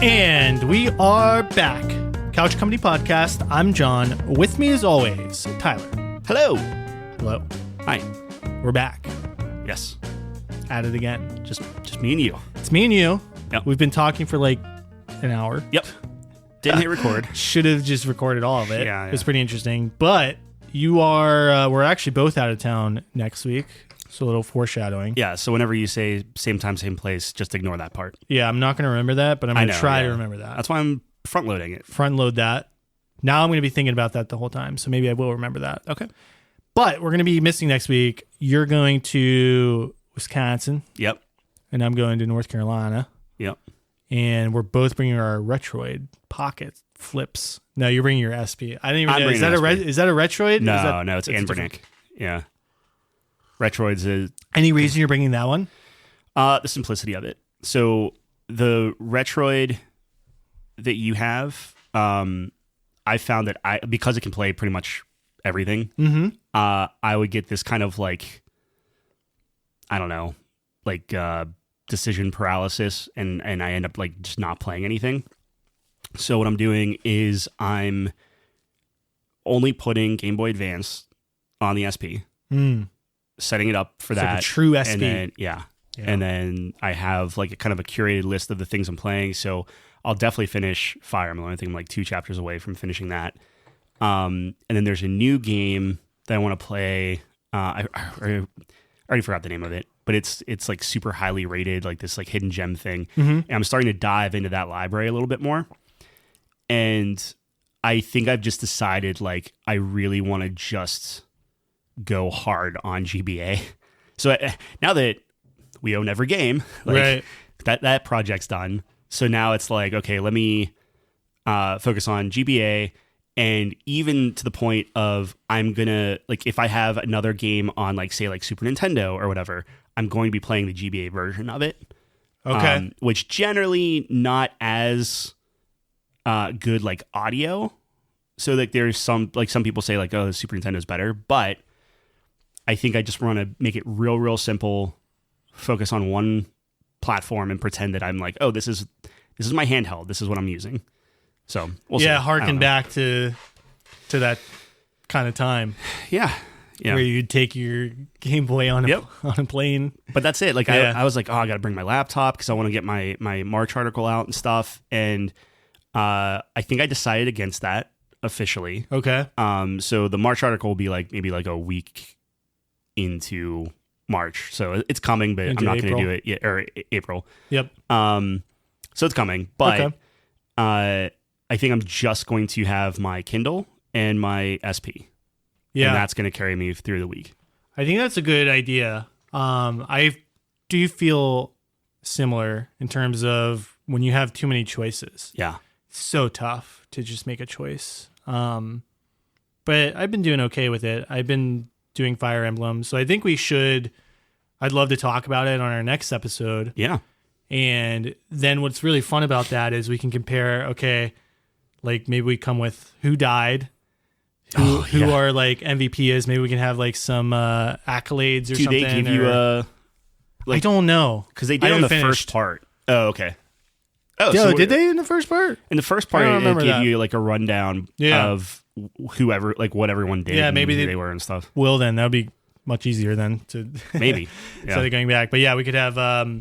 And we are back. Couch Company Podcast. I'm John. With me as always, Tyler. Hello. Hello. Hi. We're back. Yes. At it again. Just me and you. It's me and you. Yep. We've been talking for like an hour. Yep. Didn't hit record. Should have just recorded all of it. Yeah. It was pretty interesting. But you are, we're actually both out of town next week. So a little foreshadowing. Yeah, so whenever you say same time, same place, just ignore that part. Yeah, I'm not going to remember that, but I'm going to try to remember that. That's why I'm front loading it. Front load that. Now I'm going to be thinking about that the whole time. So maybe I will remember that. Okay. But we're going to be missing next week. You're going to Wisconsin. Yep. And I'm going to North Carolina. Yep. And we're both bringing our Retroid pocket flips. No, you're bringing your SP. I didn't even know. Is that a Retroid? No, it's Anbernic. Yeah. Retroids is... Any reason you're bringing that one? The simplicity of it. So the Retroid that you have, I found that because it can play pretty much everything, I would get this kind of like, I don't know, like decision paralysis, and I end up like just not playing anything. So what I'm doing is I'm only putting Game Boy Advance on the SP. Setting it up for that. Like a true SP. And then, yeah. And then I have like a kind of a curated list of the things I'm playing. So I'll definitely finish Fire Emblem. I think I'm like 2 chapters away from finishing that. And then there's a new game that I want to play. I already forgot the name of it, but it's like super highly rated, like this like hidden gem thing. And I'm starting to dive into that library a little bit more. And I think I've just decided like I really want to just go hard on GBA. So now that we own every game, like that project's done. So now it's like, okay, let me focus on GBA, and even to the point of I'm gonna like if I have another game on like say like Super Nintendo or whatever, I'm going to be playing the GBA version of it. Okay. Which generally not as good like audio. So like there's some people say like, oh, the Super Nintendo is better, but I think I just want to make it real simple, focus on one platform and pretend that I'm like, oh, this is my handheld. This is what I'm using. So we'll see. Harken back to that kind of time. Yeah. Where you'd take your Game Boy on a plane. But that's it. Like I was like, oh, I got to bring my laptop because I want to get my March article out and stuff. And I think I decided against that officially. Okay. So the March article will be like maybe like a week into March, so it's coming, but I'm not going to do it yet, or April. Yep. So it's coming, but I think I'm just going to have my Kindle and my SP. Yeah, and that's going to carry me through the week. I think that's a good idea. I do feel similar in terms of when you have too many choices. Yeah, it's so tough to just make a choice. But I've been doing okay with it. I've been doing Fire Emblem. So I think I'd love to talk about it on our next episode. Yeah. And then what's really fun about that is we can compare, okay, like maybe we come with who died, who our like MVP is. Maybe we can have like some accolades or something. Do they give you a... I don't know. Because they did in the first part. Oh, okay. Oh, so did they in the first part? In the first part, it gave you like a rundown of whoever, like what everyone did, maybe they were and stuff. Well, then that would be much easier then to maybe instead of going back. But yeah, we could have. I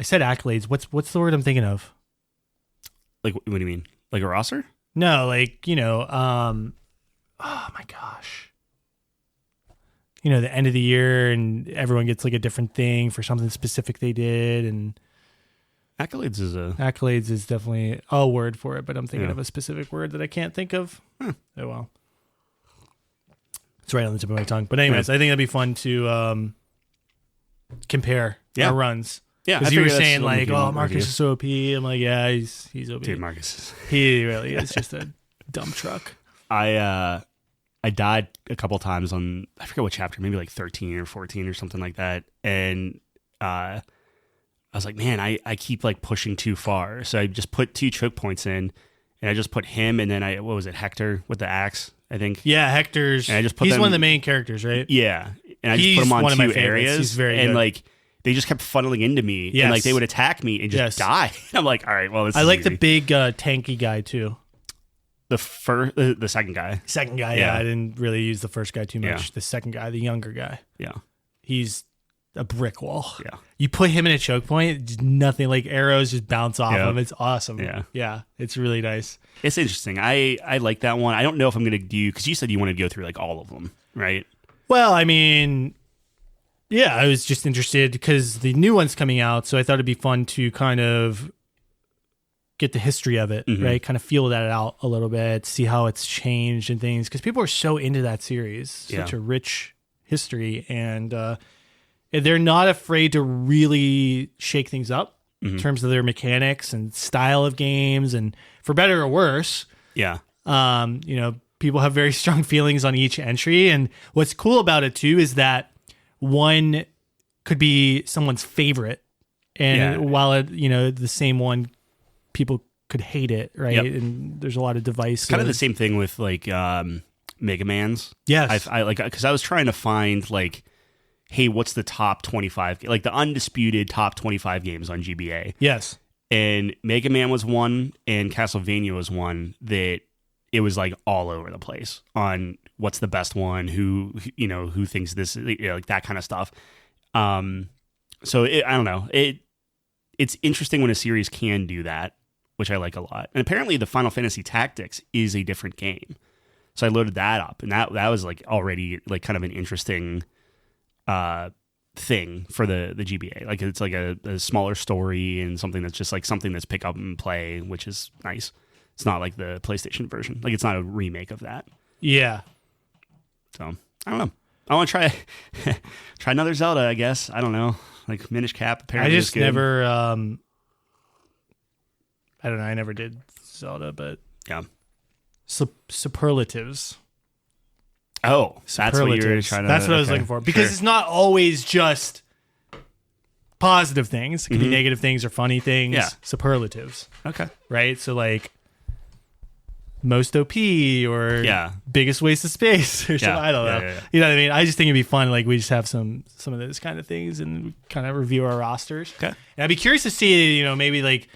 said accolades. What's the word I'm thinking of? Like what do you mean? Like a roster? No, like oh my gosh. The end of the year and everyone gets like a different thing for something specific they did, and accolades is definitely a word for it, but I'm thinking of a specific word that I can't think of. Oh well, it's right on the tip of my tongue. But anyways, I think that'd be fun to compare our runs. Yeah, because you were saying like, oh, Marcus is so OP. I'm like, yeah, he's OP. Dude, Marcus, he really is just a dumb truck. I died a couple times on, I forget what chapter, maybe like 13 or 14 or something like that, and I was like, man, I keep like pushing too far. So I just put 2 choke points in, and I just put him, and then what was it, Hector with the axe, I think. Yeah, Hector's. And I just put he's one of the main characters, right? Yeah, and I just put him on 2 areas. He's very and good. Like they just kept funneling into me. Yes. And like they would attack me and just die. I'm like, all right, well, this is like easy. the big tanky guy too. The second guy. Second guy, yeah. I didn't really use the first guy too much. Yeah. The second guy, the younger guy. Yeah. He's a brick wall. Yeah. You put him in a choke point, nothing, like arrows just bounce off him. It's awesome. Yeah. Yeah. It's really nice. It's interesting. I like that one. I don't know if I'm going to do, because you said you want to go through like all of them, right? Well, I mean, yeah, I was just interested because the new one's coming out. So I thought it'd be fun to kind of get the history of it, right? Kind of feel that out a little bit, see how it's changed and things. Because people are so into that series. Such a rich history. And they're not afraid to really shake things up in terms of their mechanics and style of games. And for better or worse, people have very strong feelings on each entry. And what's cool about it too is that one could be someone's favorite. And while the same one, people could hate it, right? Yep. And there's a lot of devices. Kind of the same thing with like Mega Man's. Yes. I like, because I was trying to find like, hey, what's the top 25, like the undisputed top 25 games on GBA? Yes. And Mega Man was one, and Castlevania was one that it was like all over the place on what's the best one, who thinks this, like that kind of stuff. So I don't know. It's interesting when a series can do that, which I like a lot. And apparently the Final Fantasy Tactics is a different game. So I loaded that up, and that was like already like kind of an interesting thing for the GBA. Like it's like a smaller story and something that's just like something that's pick up and play, which is nice. It's not like the PlayStation version. Like it's not a remake of that. Yeah. So I don't know. I want to try another Zelda, I guess. I don't know. Like Minish Cap apparently I just is good. never I don't know. I never did Zelda, but yeah. Superlatives. Oh, that's what you were trying to. That's what I was looking for, because it's not always just positive things. It can be negative things or funny things. Yeah. Superlatives. Okay. Right. So like most OP or biggest waste of space or something. I don't know. Yeah. You know what I mean? I just think it'd be fun. Like we just have some of those kind of things and kind of review our rosters. Okay. And I'd be curious to see, maybe like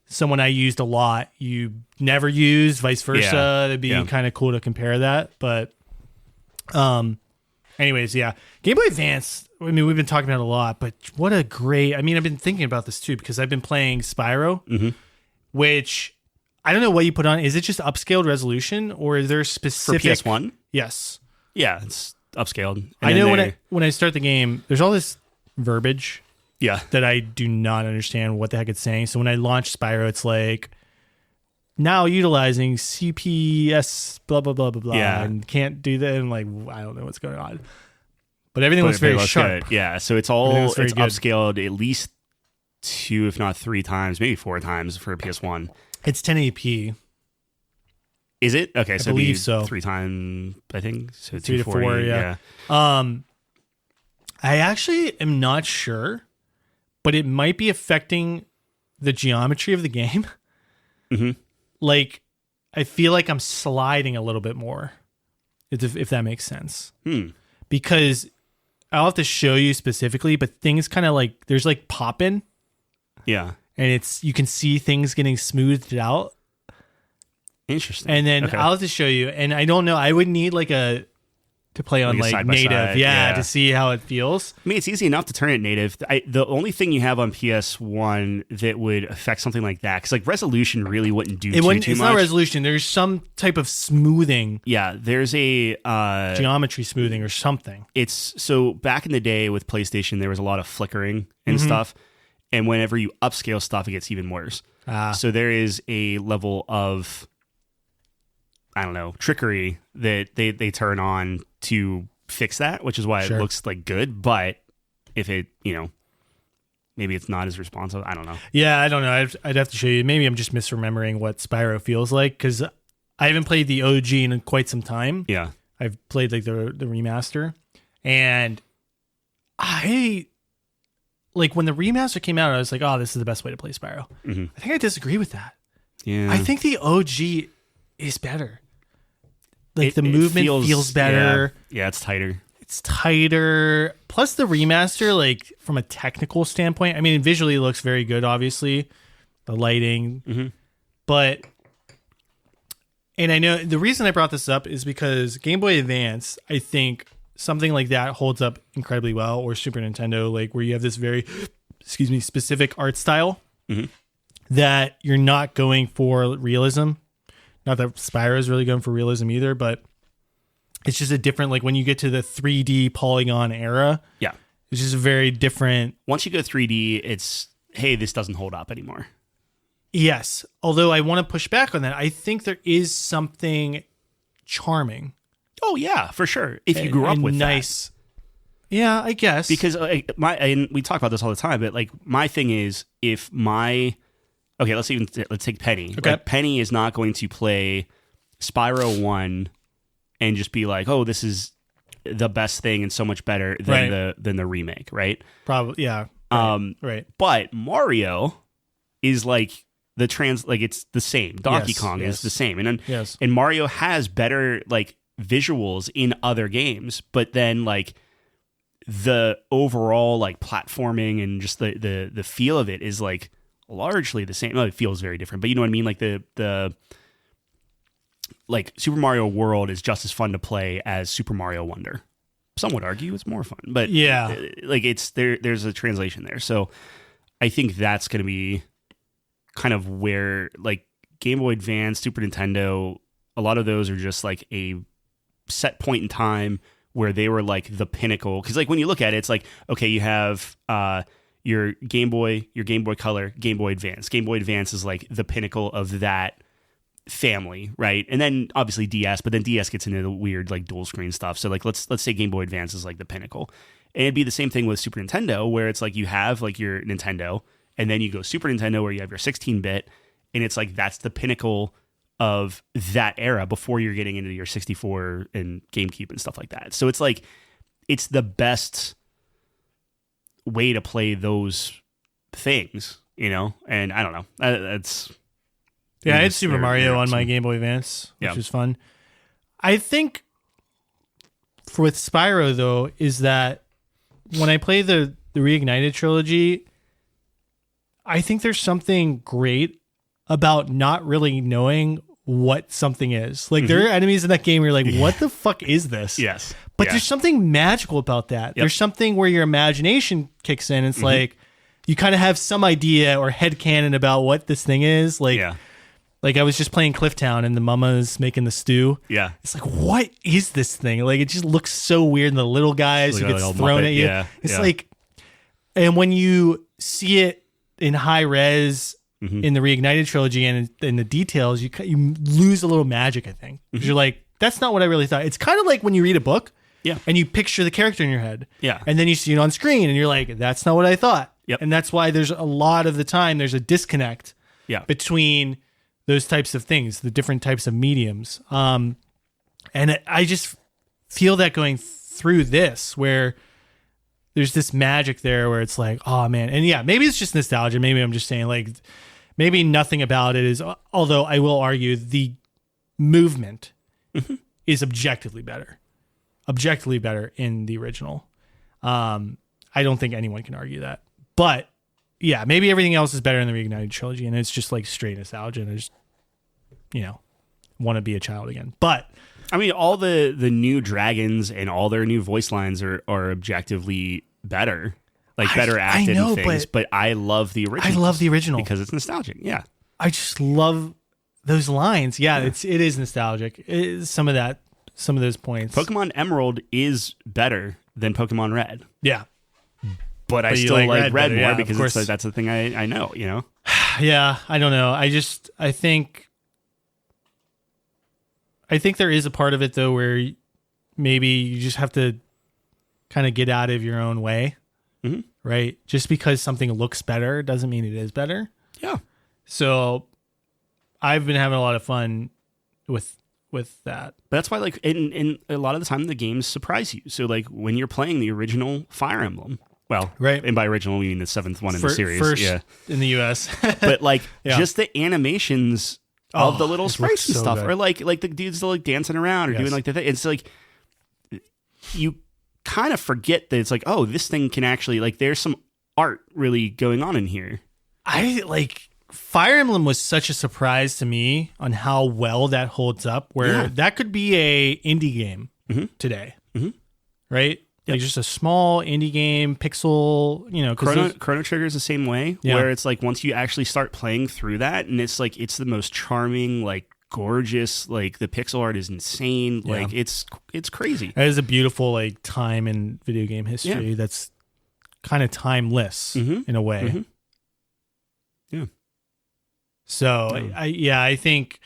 someone I used a lot, you never used, vice versa. Yeah. It'd be kind of cool to compare that. But anyways, yeah. Game Boy Advance, I mean, we've been talking about it a lot, but what a great, I mean, I've been thinking about this too, because I've been playing Spyro, which I don't know what you put on. Is it just upscaled resolution, or is there specific for PS1? Yes. Yeah, it's upscaled. And I know when I start the game, there's all this verbiage that I do not understand what the heck it's saying. So when I launch Spyro, it's like, now utilizing CPS blah blah blah blah blah, and can't do that. And like, I don't know what's going on, but everything looks very sharp. Good. Yeah, so it's upscaled at least 2, if not 3 times, maybe 4 times for PS1. It's 1080p. Is it? Okay, I so believe so. 3 times, I think. So 3 to 4, yeah. I actually am not sure, but it might be affecting the geometry of the game. Like, I feel like I'm sliding a little bit more, if that makes sense. Because I'll have to show you specifically, but things kind of like, there's like popping. Yeah. And you can see things getting smoothed out. Interesting. And then I'll have to show you. And I don't know, I would need to play on like native, side, to see how it feels. I mean, it's easy enough to turn it native. The only thing you have on PS1 that would affect something like that, because like resolution really wouldn't do too much. It's not resolution. There's some type of smoothing. Yeah, there's a geometry smoothing or something. It's so back in the day with PlayStation, there was a lot of flickering and stuff, and whenever you upscale stuff, it gets even worse. So there is a level of, I don't know, trickery that they turn on to fix that, which is why it looks like good. But if it, maybe it's not as responsive. I don't know. Yeah, I don't know. I'd have to show you. Maybe I'm just misremembering what Spyro feels like, because I haven't played the OG in quite some time. Yeah. I've played like the remaster, and I like when the remaster came out, I was like, oh, this is the best way to play Spyro. I think I disagree with that. Yeah. I think the OG is better. Like the movement feels better. Yeah, it's tighter. It's tighter. Plus the remaster, like from a technical standpoint, I mean, visually it looks very good, obviously. The lighting. But, and I know the reason I brought this up is because Game Boy Advance, I think something like that holds up incredibly well, or Super Nintendo, like where you have this very, specific art style that you're not going for realism. Not that Spyro is really going for realism either, but it's just a different, like when you get to the 3D polygon era, it's just a very different. Once you go 3D, it's, hey, this doesn't hold up anymore. Yes. Although I want to push back on that. I think there is something charming. Oh yeah, for sure. If you grew up with nice. Yeah, I guess. Because and we talk about this all the time, but like my thing is if let's take Penny. Okay. Like, Penny is not going to play Spyro 1 and just be like, "Oh, this is the best thing and so much better than the remake," right? Probably, yeah. Right. But Mario is like it's the same. Donkey Kong is the same, and and Mario has better like visuals in other games, but then like the overall like platforming and just the feel of it is like largely the same. Well, it feels very different, but you know what I mean? Like the like Super Mario World is just as fun to play as Super Mario Wonder. Some would argue it's more fun, but like it's there's a translation there. So I think that's going to be kind of where like Game Boy Advance, Super Nintendo, a lot of those are just like a set point in time where they were like the pinnacle. Because like when you look at it, it's like, okay, you have your Game Boy Color, Game Boy Advance. Game Boy Advance is like the pinnacle of that family, right? And then obviously DS, but then DS gets into the weird like dual screen stuff. So like let's say Game Boy Advance is like the pinnacle. And it'd be the same thing with Super Nintendo, where it's like you have like your Nintendo, and then you go Super Nintendo where you have your 16-bit, and it's like that's the pinnacle of that era before you're getting into your 64 and GameCube and stuff like that. So it's like it's the best way to play those things, you know? And I don't know. That's I had Super Mario on my Game Boy Advance, which was fun. I think with Spyro though is that when I play the Reignited trilogy, I think there's something great about not really knowing what something is. Like there are enemies in that game where you're like, what the fuck is this? Yes. But there's something magical about that. There's something where your imagination kicks in. It's like you kind of have some idea or headcanon about what this thing is. Like, like I was just playing Clifftown and the mama's making the stew. Yeah. It's like, what is this thing? Like it just looks so weird. And the little guys who gets thrown at you. Yeah. It's like, and when you see it in high res in the Reignited trilogy and in the details, you lose a little magic, I think. Because you're like, that's not what I really thought. It's kind of like when you read a book and you picture the character in your head. Yeah. And then you see it on screen and you're like, that's not what I thought. Yep. And that's why there's a lot of the time there's a disconnect between those types of things, the different types of mediums. And I just feel that going through this where there's this magic there where it's like, oh man. And yeah, maybe it's just nostalgia. Maybe I'm just saying like, maybe nothing about it is, although I will argue the movement is objectively better in the original. I don't think anyone can argue that, but yeah, maybe everything else is better in the Reignited trilogy and it's just like straight nostalgia and I just, want to be a child again. But I mean, all the new dragons and all their new voice lines are objectively better, like better acted and things. But I love the original. I love the original because it's nostalgic. Yeah, I just love those lines. Yeah, it is nostalgic. Some of those points. Pokemon Emerald is better than Pokemon Red. Yeah, but I still like Red more because it's like, that's the thing I know. You know. Yeah, I don't know. I think there is a part of it though where maybe you just have to kind of get out of your own way, right? Just because something looks better doesn't mean it is better. Yeah. So I've been having a lot of fun with that. But that's why, like, in a lot of the time, the games surprise you. So, like, when you're playing the original Fire Emblem, well, right, and by original we mean the 7th one in the series, first in the U.S. But like, just the animations of the little sprites and stuff, or like the dudes that like dancing around or doing like the thing. It's like you kind of forget that it's like, oh, this thing can actually, like, there's some art really going on in here. I like Fire Emblem was such a surprise to me on how well that holds up, where that could be a indie game today, right? Yep. Like just a small indie game, pixel, you know. Chrono Trigger is the same way, where it's like once you actually start playing through that, and it's like, it's the most charming, like gorgeous, like the pixel art is insane. Like it's crazy. That is a beautiful like time in video game history that's kind of timeless in a way. Yeah. So I think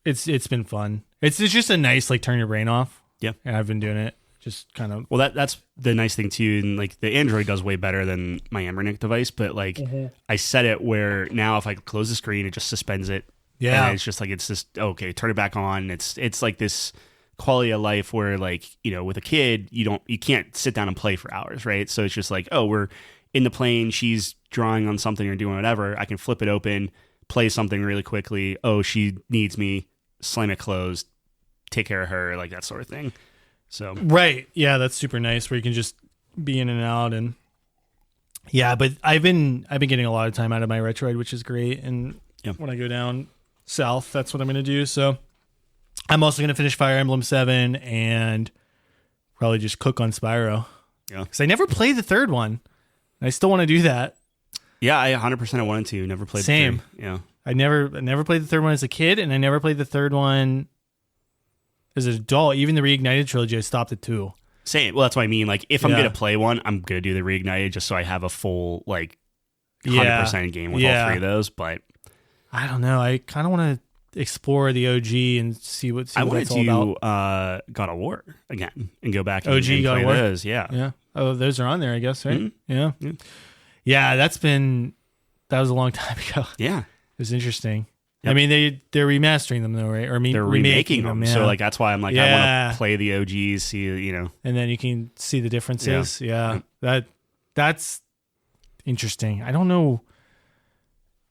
it's been fun. It's just a nice like turn your brain off. Yeah, and I've been doing it just kind of. Well, that's the nice thing too, and like the Android does way better than my Embernic device. But like I set it where now if I close the screen, it just suspends it. Yeah, and it's just like it's just okay. Turn it back on. It's like this quality of life where like, you know, with a kid you can't sit down and play for hours, right? So it's just like, oh, we're in the plane, she's drawing on something or doing whatever. I can flip it open, play something really quickly. Oh, she needs me. Slam it closed. Take care of her, like that sort of thing. So right, yeah, that's super nice where you can just be in and out. And yeah, but I've been getting a lot of time out of my Retroid, which is great. And when I go down south, that's what I'm going to do. So I'm also going to finish Fire Emblem 7 and probably just cook on Spyro. Yeah, because I never played the third one. I still want to do that. Yeah, I 100% wanted to. Never played the third. Yeah, I never played the third one as a kid, and I never played the third one as an adult. Even the Reignited trilogy, I stopped at 2. Same. Well, that's what I mean. Like, if I'm going to play one, I'm going to do the Reignited just so I have a full, like, 100% game with all 3 of those. But I don't know. I kind of want to explore the OG and see what I wanted that's all about. God of War again and go back and, OG and God play of War? those. Yeah. Yeah. Oh, those are on there, I guess, right? Mm-hmm. Yeah. Yeah, that was a long time ago. Yeah. It was interesting. Yep. I mean, they're remastering them though, right? Or they're remaking them. Yeah. So like that's why I'm like, I want to play the OGs, see, you know, and then you can see the differences. Yeah. That's interesting. I don't know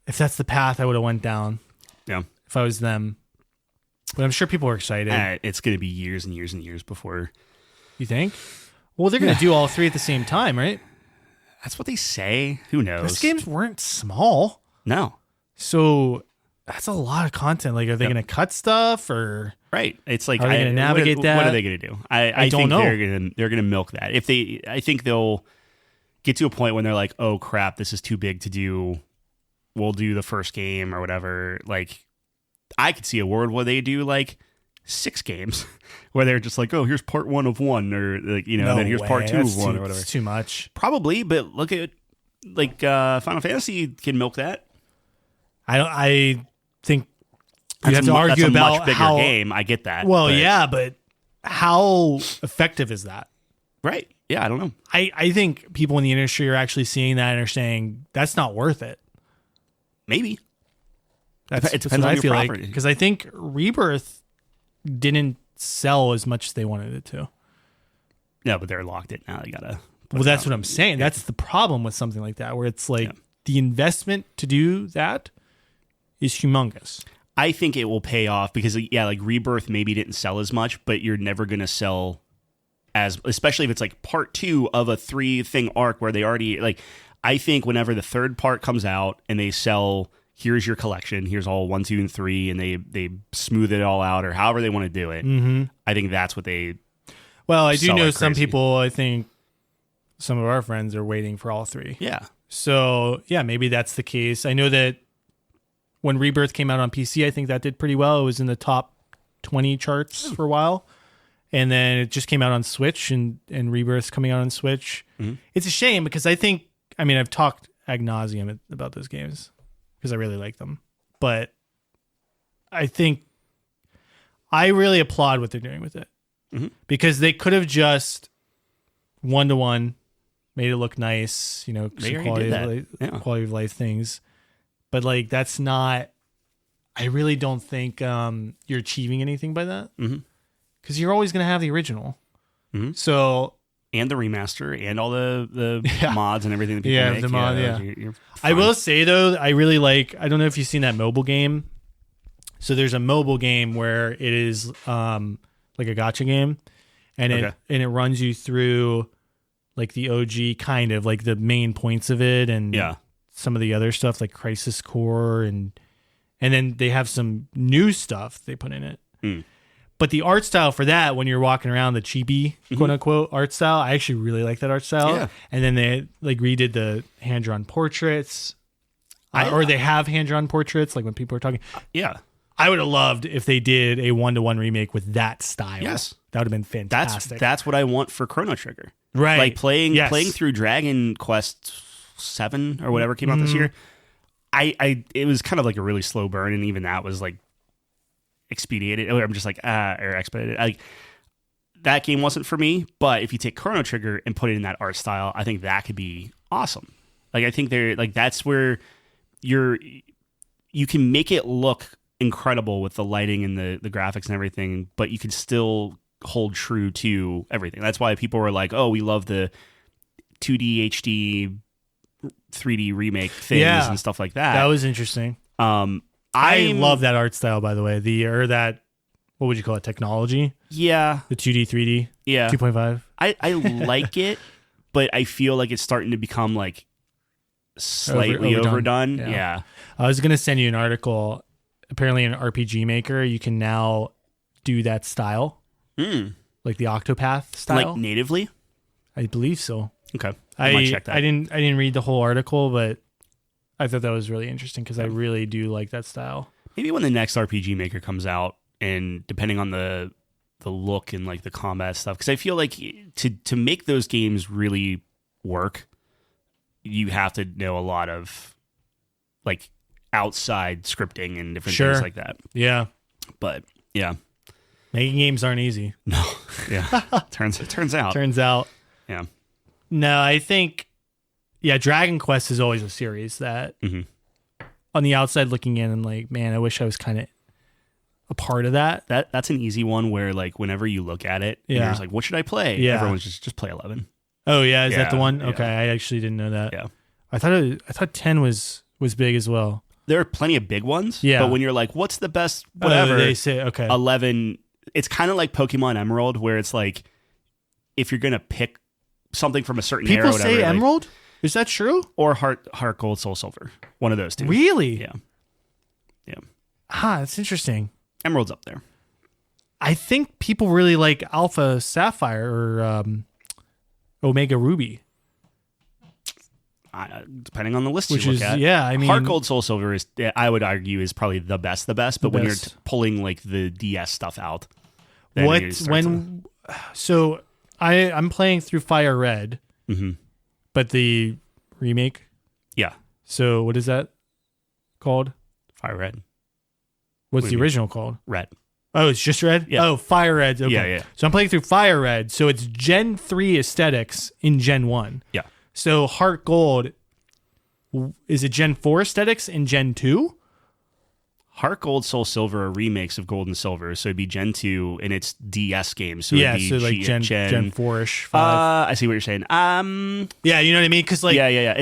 if that's the path I would have went down. Yeah. If I was them, but I'm sure people are excited. It's going to be years and years and years before. You think? Well, they're going to do all 3 at the same time, right? That's what they say. Who knows? Those games weren't small. No. So that's a lot of content. Like, are they going to cut stuff or? Right. It's like, are they going to navigate that? What are they going to do? I don't think know. They're going to milk that. I think they'll get to a point when they're like, oh crap, this is too big to do. We'll do the first game or whatever. Like, I could see a world where they do like 6 games where they're just like, oh, here's part 1 of 1, or like, you know, and then here's part 2 of 1 or whatever. It's too much. Probably, but look at like Final Fantasy can milk that. I think you have to argue that's a about much bigger how, game. I get that. Well, but how effective is that? Right. Yeah, I don't know. I think people in the industry are actually seeing that and are saying that's not worth it. Maybe. It depends on your property. Because I think Rebirth didn't sell as much as they wanted it to. No, but they're locked in now. They gotta. Well, that's what I'm saying. Yeah. That's the problem with something like that, where it's like the investment to do that is humongous. I think it will pay off because, like Rebirth maybe didn't sell as much, but you're never going to sell especially if it's like part 2 of a 3-thing arc where they already, like, I think whenever the third part comes out and they sell, here's your collection, here's all 1, 2, and 3, and they smooth it all out or however they want to do it. Mm-hmm. I think that's what they. Well, I do know like some people, I think some of our friends are waiting for all 3. Yeah. So, yeah, maybe that's the case. I know that when Rebirth came out on PC, I think that did pretty well. It was in the top 20 charts for a while. And then it just came out on Switch, and Rebirth's coming out on Switch. Mm-hmm. It's a shame because I've talked ad nauseum about those games because I really like them. But I think I really applaud what they're doing with it. Mm-hmm. Because they could have just 1-to-1 made it look nice, you know, some quality of life things. But like, that's not, I really don't think you're achieving anything by that. Because you're always going to have the original. Mm-hmm. So, and the remaster and all the mods and everything that people make. The mod, you're I will say though, I really like, I don't know if you've seen that mobile game. So there's a mobile game where it is like a gacha game. and it runs you through like the OG kind of like the main points of it, and some of the other stuff like Crisis Core, and then they have some new stuff they put in it. But the art style for that, when you're walking around, the chibi quote unquote art style, I actually really like that art style. Yeah. And then they like redid the hand drawn portraits, or they have hand drawn portraits, like when people are talking. Yeah. I would have loved if they did a 1-to-1 remake with that style. Yes. That would have been fantastic. That's what I want for Chrono Trigger. Right. Like playing through Dragon Quest 7 or whatever came out this year. It was kind of like a really slow burn, and even that was like expedited. I'm just like, or expedited. Like that game wasn't for me, but if you take Chrono Trigger and put it in that art style, I think that could be awesome. Like I think that's where you can make it look incredible with the lighting and the graphics and everything, but you can still hold true to everything. That's why people were like, oh, we love the 2D HD 3D remake things and stuff like that. That was interesting. I love that art style, by the way. That, what would you call it, technology? Yeah. The 2D, 3D? Yeah. 2.5? I like it, but I feel like it's starting to become like slightly overdone. Yeah. I was going to send you an article. Apparently in RPG Maker, you can now do that style. Like the Octopath style. Like natively? I believe so. Okay. I might check that. I didn't read the whole article, but I thought that was really interesting because I really do like that style. Maybe when the next RPG Maker comes out, and depending on the look and like the combat stuff, because I feel like to make those games really work, you have to know a lot of like outside scripting and different things like that. Yeah. But yeah. Making games aren't easy. No. Yeah. Turns out. Turns out. Yeah. No, I think Dragon Quest is always a series that on the outside looking in, I'm like, man, I wish I was kind of a part of that. That's an easy one where like whenever you look at it, and you're like, what should I play? Yeah. Everyone's just play 11. Oh yeah, is that the one? Okay, I actually didn't know that. Yeah. I thought 10 was big as well. There are plenty of big ones. Yeah. But when you're like, what's the best whatever? They say, okay. 11, it's kind of like Pokemon Emerald, where it's like, if you're going to pick something from a certain era or whatever. People say like, Emerald? Is that true? Or Heart, Gold, Soul, Silver. One of those two. Really? Yeah. Yeah. That's interesting. Emerald's up there. I think people really like Alpha Sapphire or Omega Ruby. Depending on the list Which you look at. Yeah, I mean, Heart Gold Soul Silver is, I would argue, is probably the best. But when you're pulling like the DS stuff out, so I'm playing through Fire Red, but the remake. Yeah. So what is that called? Fire Red. What's the original called? Red. Oh, it's just Red? Yeah. Oh, Fire Red. Okay. Yeah. So I'm playing through Fire Red. So it's Gen 3 aesthetics in Gen 1. Yeah. So Heart Gold, is it Gen 4 aesthetics in Gen 2? Heart Gold, Soul Silver are remakes of Gold and Silver, so it'd be Gen 2, and it's DS games. So it'd be so like Gen 4-ish, 5. I see what you're saying. Yeah, you know what I mean? Because like, yeah.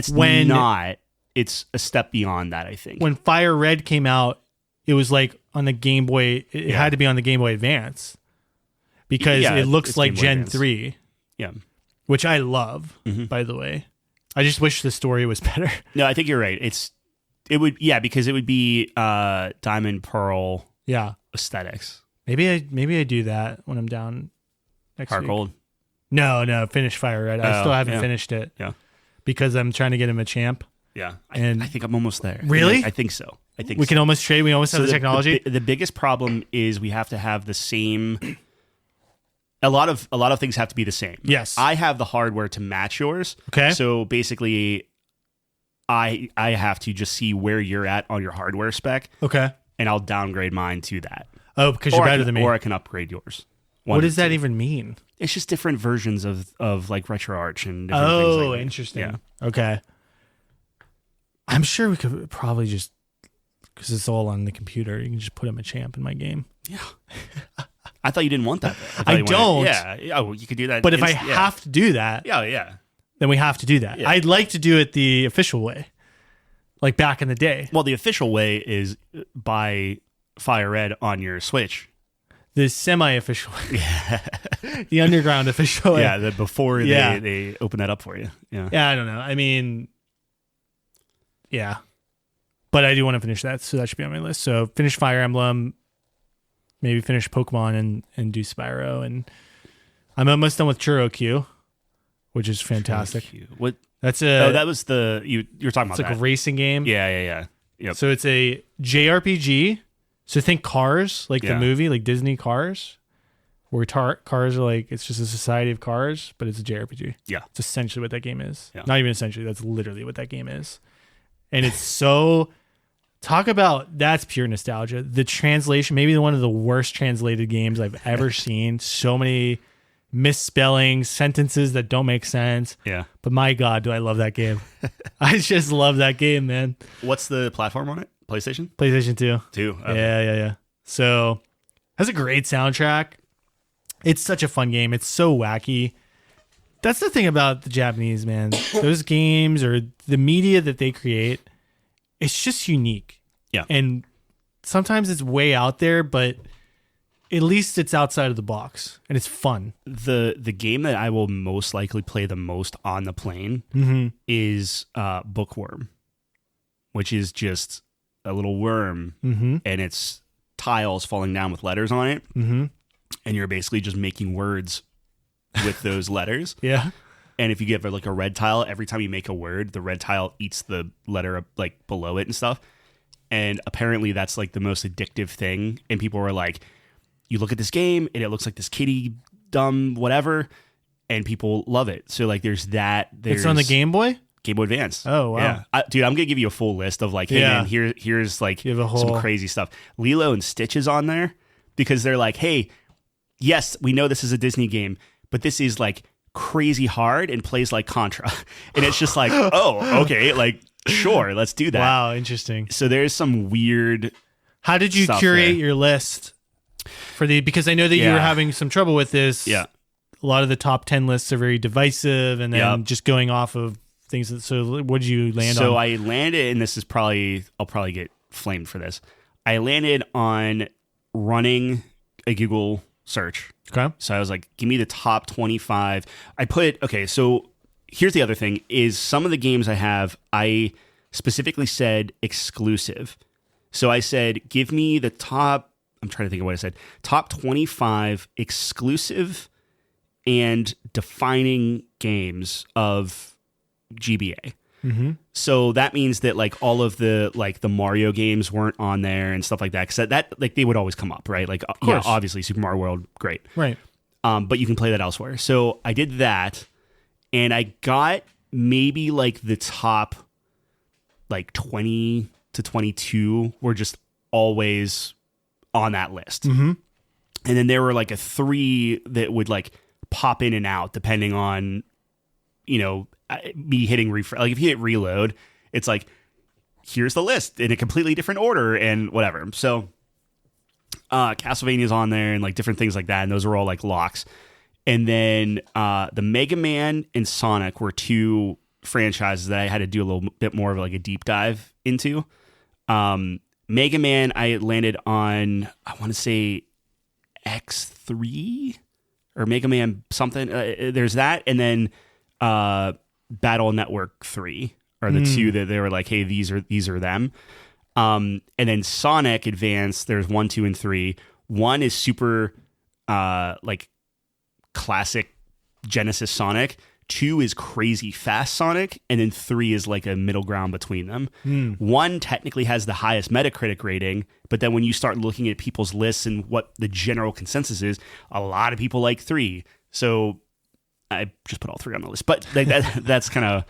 It's a step beyond that, I think. When Fire Red came out, it was like on the Game Boy. It had to be on the Game Boy Advance because it looks like Gen 3. Yeah. Which I love, by the way. I just wish the story was better. No, I think you're right. Because it would be Diamond Pearl aesthetics. Maybe I do that when I'm down next Heart week. Gold. No, finish Fire Red. I still haven't finished it. Yeah. Because I'm trying to get him a champ. Yeah. I think I'm almost there. Really? I think so. We can almost trade. We almost have the technology. The biggest problem is we have to have the same. A lot of things have to be the same. Yes. I have the hardware to match yours. Okay. So basically, I have to just see where you're at on your hardware spec. Okay. And I'll downgrade mine to that. Oh, because you're better than me. Or I can upgrade yours. What does that even mean? It's just different versions of like RetroArch and different things like that. Interesting. Yeah. Okay. I'm sure we could probably just, because it's all on the computer, you can just put him a champ in my game. Yeah. I thought you didn't want that. I don't. Yeah. You could do that. But if I have to do that, then we have to do that. Yeah. I'd like to do it the official way, like back in the day. Well, the official way is buy Fire Red on your Switch. the semi-official way. The underground official way. Yeah, before they open that up for you. Yeah, I don't know. I mean, yeah. But I do want to finish that, so that should be on my list. So finish Fire Emblem, maybe finish Pokemon and do Spyro. And I'm almost done with Churro Q, which is fantastic. What? That's that was you were talking about it's like a racing game. Yeah. Yep. So it's a JRPG. So think Cars, like the movie, like Disney Cars, where cars are like, it's just a society of cars, but it's a JRPG. Yeah. It's essentially what that game is. Yeah. Not even essentially, that's literally what that game is. And it's so, talk about, that's pure nostalgia. The translation, maybe one of the worst translated games I've ever seen. So many misspellings, sentences that don't make sense. Yeah. But my God, do I love that game. I just love that game, man. What's the platform on it? PlayStation? PlayStation 2. 2. Okay. Yeah. So, has a great soundtrack. It's such a fun game. It's so wacky. That's the thing about the Japanese, man. Those games or the media that they create, it's just unique. Yeah. And sometimes it's way out there, but at least it's outside of the box and it's fun. The game that I will most likely play the most on the plane is Bookworm, which is just a little worm and it's tiles falling down with letters on it. And you're basically just making words with those letters. Yeah. And if you give like a red tile, every time you make a word, the red tile eats the letter like below it and stuff. And apparently that's like the most addictive thing. And people were like, you look at this game and it looks like this kitty dumb whatever, and people love it. So like there's that. It's on the Game Boy Advance. Oh, wow. Yeah. Dude, I'm going to give you a full list of like, hey man, here's like some crazy stuff. Lilo and Stitch is on there because they're like, hey, yes, we know this is a Disney game, but this is like crazy hard and plays like Contra. And it's just like, oh, okay, like, sure, let's do that. Wow, interesting. So there's some weird. How did you curate your list for because I know that you were having some trouble with this. Yeah. A lot of the top 10 lists are very divisive and then just going off of things. So what did you land on? So I landed, and this is I'll probably get flamed for this. I landed on running a Google search. Okay. So I was like, give me the top 25. So here's the other thing is some of the games I have, I specifically said exclusive. So I said, give me the top, I'm trying to think of what I said, top 25 exclusive and defining games of GBA. So that means that like all of the like the Mario games weren't on there and stuff like that, because that like they would always come up, right? Like obviously Super Mario World, great, right? But you can play that elsewhere. So I did that, and I got maybe like the top like 20 to 22 were just always on that list, and then there were like a 3 that would like pop in and out depending on, you know, me hitting refresh. Like if you hit reload, it's like, here's the list in a completely different order and whatever. So Castlevania's on there and like different things like that, and those are all like locks. And then the Mega Man and Sonic were 2 franchises that I had to do a little bit more of like a deep dive into. Mega Man, I landed on, I want to say X3 or Mega Man something. There's that, and then Battle Network 3 are the 2 that they were like, hey, these are them. And then Sonic Advance, there's 1, 2, and 3. 1 is super like classic Genesis Sonic. 2 is crazy fast Sonic, and then 3 is like a middle ground between them. 1 technically has the highest Metacritic rating, but then when you start looking at people's lists and what the general consensus is, a lot of people like 3. So I just put all 3 on the list, but that's kind of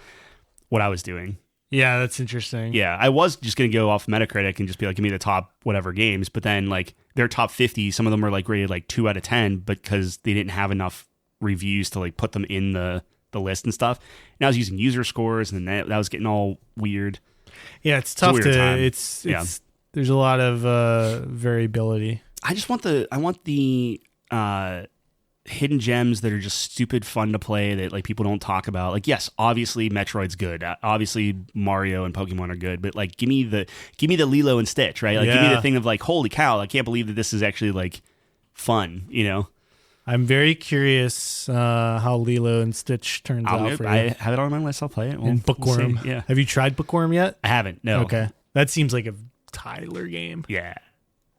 what I was doing. Yeah, that's interesting. Yeah, I was just going to go off Metacritic and just be like, give me the top whatever games, but then like their top 50, some of them are like rated like 2 out of 10 because they didn't have enough reviews to like put them in the list and stuff. And I was using user scores, and that was getting all weird. Yeah, it's tough it's there's a lot of variability. I want the hidden gems that are just stupid fun to play that like people don't talk about. Like, yes, obviously Metroid's good. Obviously Mario and Pokemon are good, but like give me the Lilo and Stitch, right? Like give me the thing of like, holy cow, I can't believe that this is actually like fun, you know. I'm very curious how Lilo and Stitch turns out for you. I have it on my list. I'll play it. And Bookworm. We'll see. Yeah. Have you tried Bookworm yet? I haven't. No. Okay. That seems like a Tyler game. Yeah.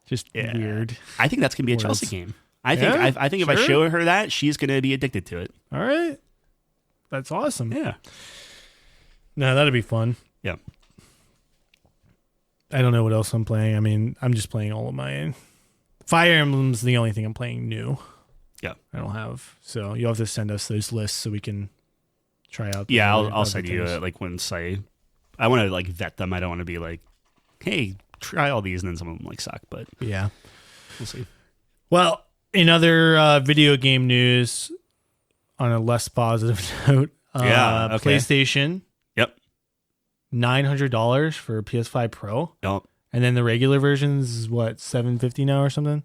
Just weird. I think that's gonna be a Chelsea game. I think if I show her that, she's gonna be addicted to it. All right. That's awesome. Yeah. No, that'd be fun. Yeah. I don't know what else I'm playing. I mean, I'm just playing all of my Fire Emblem's the only thing I'm playing new. Yeah. I don't have. So you'll have to send us those lists so we can try out. Yeah, I'll send you like once I want to like vet them. I don't want to be like, hey, try all these and then some of them like suck. But yeah, we'll see. Well, in other video game news, on a less positive note, PlayStation. Yep. $900 for PS5 Pro. Yep. And then the regular version's is what, $750 now or something?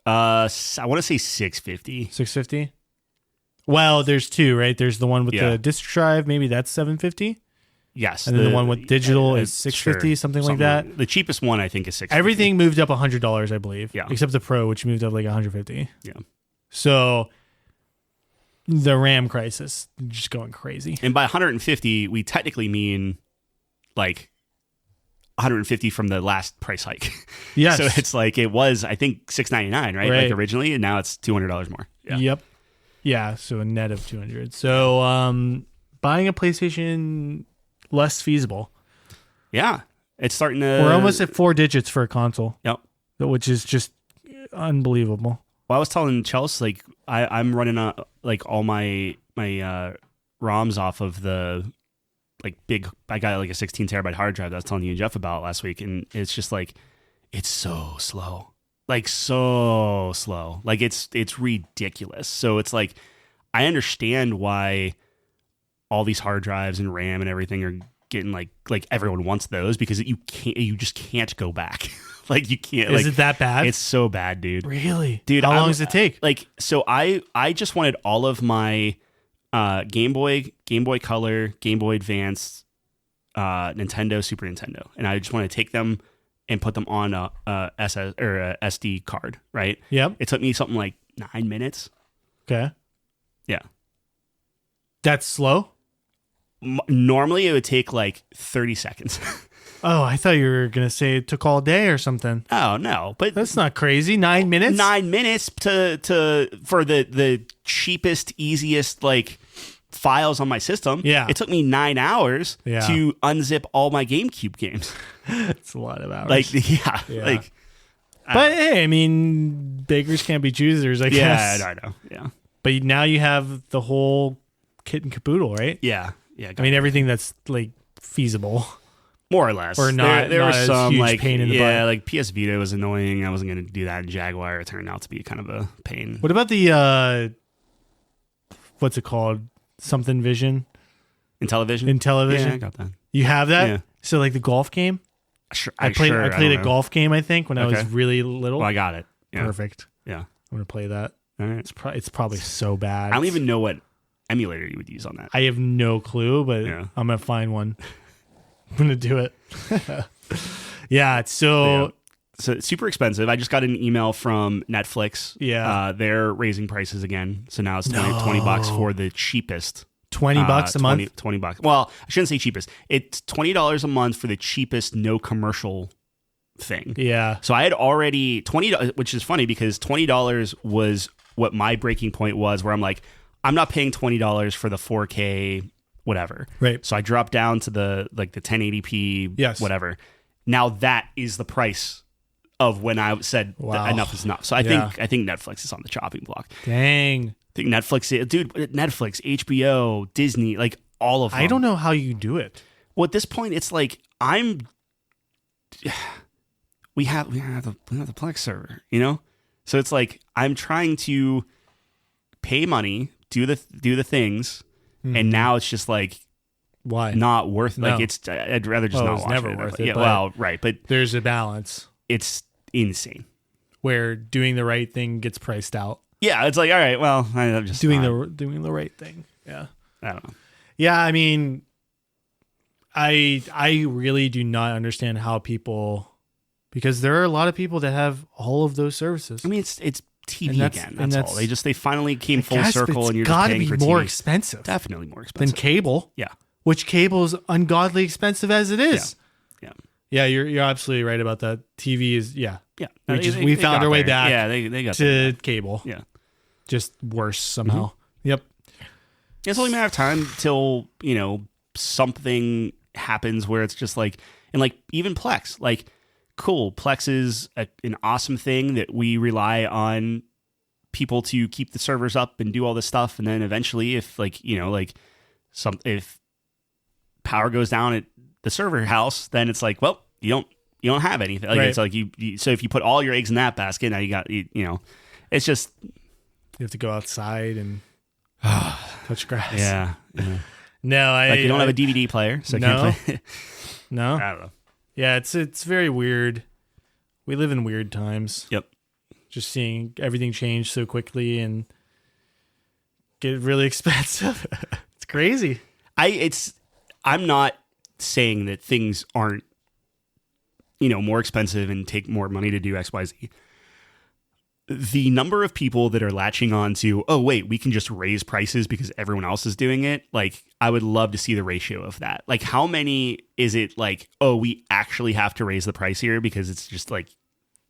I want to say $650. $650. Well, there's two, right? There's the one with the disk drive. Maybe that's $750. Yes, and then the one with digital is $650, something like that. The cheapest one I think is $650. Everything moved up $100, I believe. Yeah, except the Pro, which moved up like $150. Yeah. So the RAM crisis, just going crazy. And by 150, we technically mean like 150 from the last price hike. Yes. So it's like it was, I think, $699, right? Like originally, and now it's $200 more. Yeah. Yep. Yeah. So a net of $200. So buying a PlayStation less feasible. Yeah. It's starting to. We're almost at 4 digits for a console. Yep. Which is just unbelievable. Well, I was telling Chelsea, like I'm running like all my ROMs off of the like big. I got like a 16 terabyte hard drive that I was telling you and Jeff about last week, and it's just like it's so slow, like so slow, like it's ridiculous. So it's like I understand why all these hard drives and RAM and everything are getting like everyone wants those because you just can't go back. Like you can't. Is it that bad? It's so bad, dude. Really, dude. How long does it take? Like, so I just wanted all of my Game Boy Color, Game Boy Advance, Nintendo, Super Nintendo, and I just want to take them and put them on a SD card. Right. Yep. It took me something like 9 minutes. Okay. Yeah. That's slow. Normally, it would take like 30 seconds. Oh, I thought you were going to say it took all day or something. Oh, no. But that's not crazy. 9 minutes? 9 minutes for the cheapest, easiest like files on my system. Yeah. It took me 9 hours to unzip all my GameCube games. It's a lot of hours. Like, yeah. Like, but hey, I mean, beggars can't be choosers, I guess. Yeah, I know. Yeah. But now you have the whole kit and caboodle, right? Yeah. Yeah. I mean, everything that's like feasible. More or less. Or not. There not was some huge like pain in the butt. like PS Vita was annoying. I wasn't going to do that in Jaguar. It turned out to be kind of a pain. What about the what's it called? Something Vision? Intellivision? Intellivision. Yeah, I got that. You have that? Yeah. So like the golf game? I played a know. golf game, I think, when I was really little. Well, I got it. Yeah. Perfect. Yeah. I'm going to play that. All right. It's probably so bad. I don't even know what emulator you would use on that. I have no clue, but I'm going to find one. I'm going to do it. Yeah. So it's super expensive. I just got an email from Netflix. Yeah. They're raising prices again. So now it's $20 for the cheapest. $20 a month? $20. Well, I shouldn't say cheapest. It's $20 a month for the cheapest, no commercial thing. Yeah. So I had already $20, which is funny because $20 was what my breaking point was, where I'm like, I'm not paying $20 for the 4K whatever. Right. So I dropped down to the 1080p whatever. Now that is the price of when I said that enough is enough. So I think Netflix is on the chopping block. Dang. I think Netflix, Netflix, HBO, Disney, like all of them. I don't know how you do it. Well, at this point, it's like we have the Plex server, you know? So it's like I'm trying to pay money, do the things, and now it's just like why not worth no. like it's I'd rather just not it's watch never it. worth it. Yeah, well, right, but there's a balance. It's insane where doing the right thing gets priced out. Yeah, it's like all right, well, I'm just doing the right thing. Yeah, I don't know. Yeah, I mean, I really do not understand how people, because there are a lot of people that have all of those services. I mean, it's TV again. That's all. They finally came full circle, and you're just paying for TV. It's got to be more expensive. Definitely more expensive than cable. Yeah, which cable is ungodly expensive as it is. Yeah. You're absolutely right about that. TV is we found our way back. Yeah, they got to cable. Yeah, just worse somehow. Yep. It's only a matter of time till something happens where it's just like, and like even Plex, like cool, Plex is an awesome thing that we rely on people to keep the servers up and do all this stuff, and then eventually if if power goes down at the server house, then it's like, well, you don't have anything. Like, right. It's like you so if you put all your eggs in that basket, now you got it's just you have to go outside and touch grass. Yeah. No, you don't have a DVD player, so can't play. No, I don't know. Yeah, it's very weird. We live in weird times. Yep. Just seeing everything change so quickly and get really expensive. It's crazy. I'm not saying that things aren't, more expensive and take more money to do X, Y, Z. The number of people that are latching on to, oh, wait, we can just raise prices because everyone else is doing it. Like, I would love to see the ratio of that. Like, how many is it like, oh, we actually have to raise the price here because it's just like,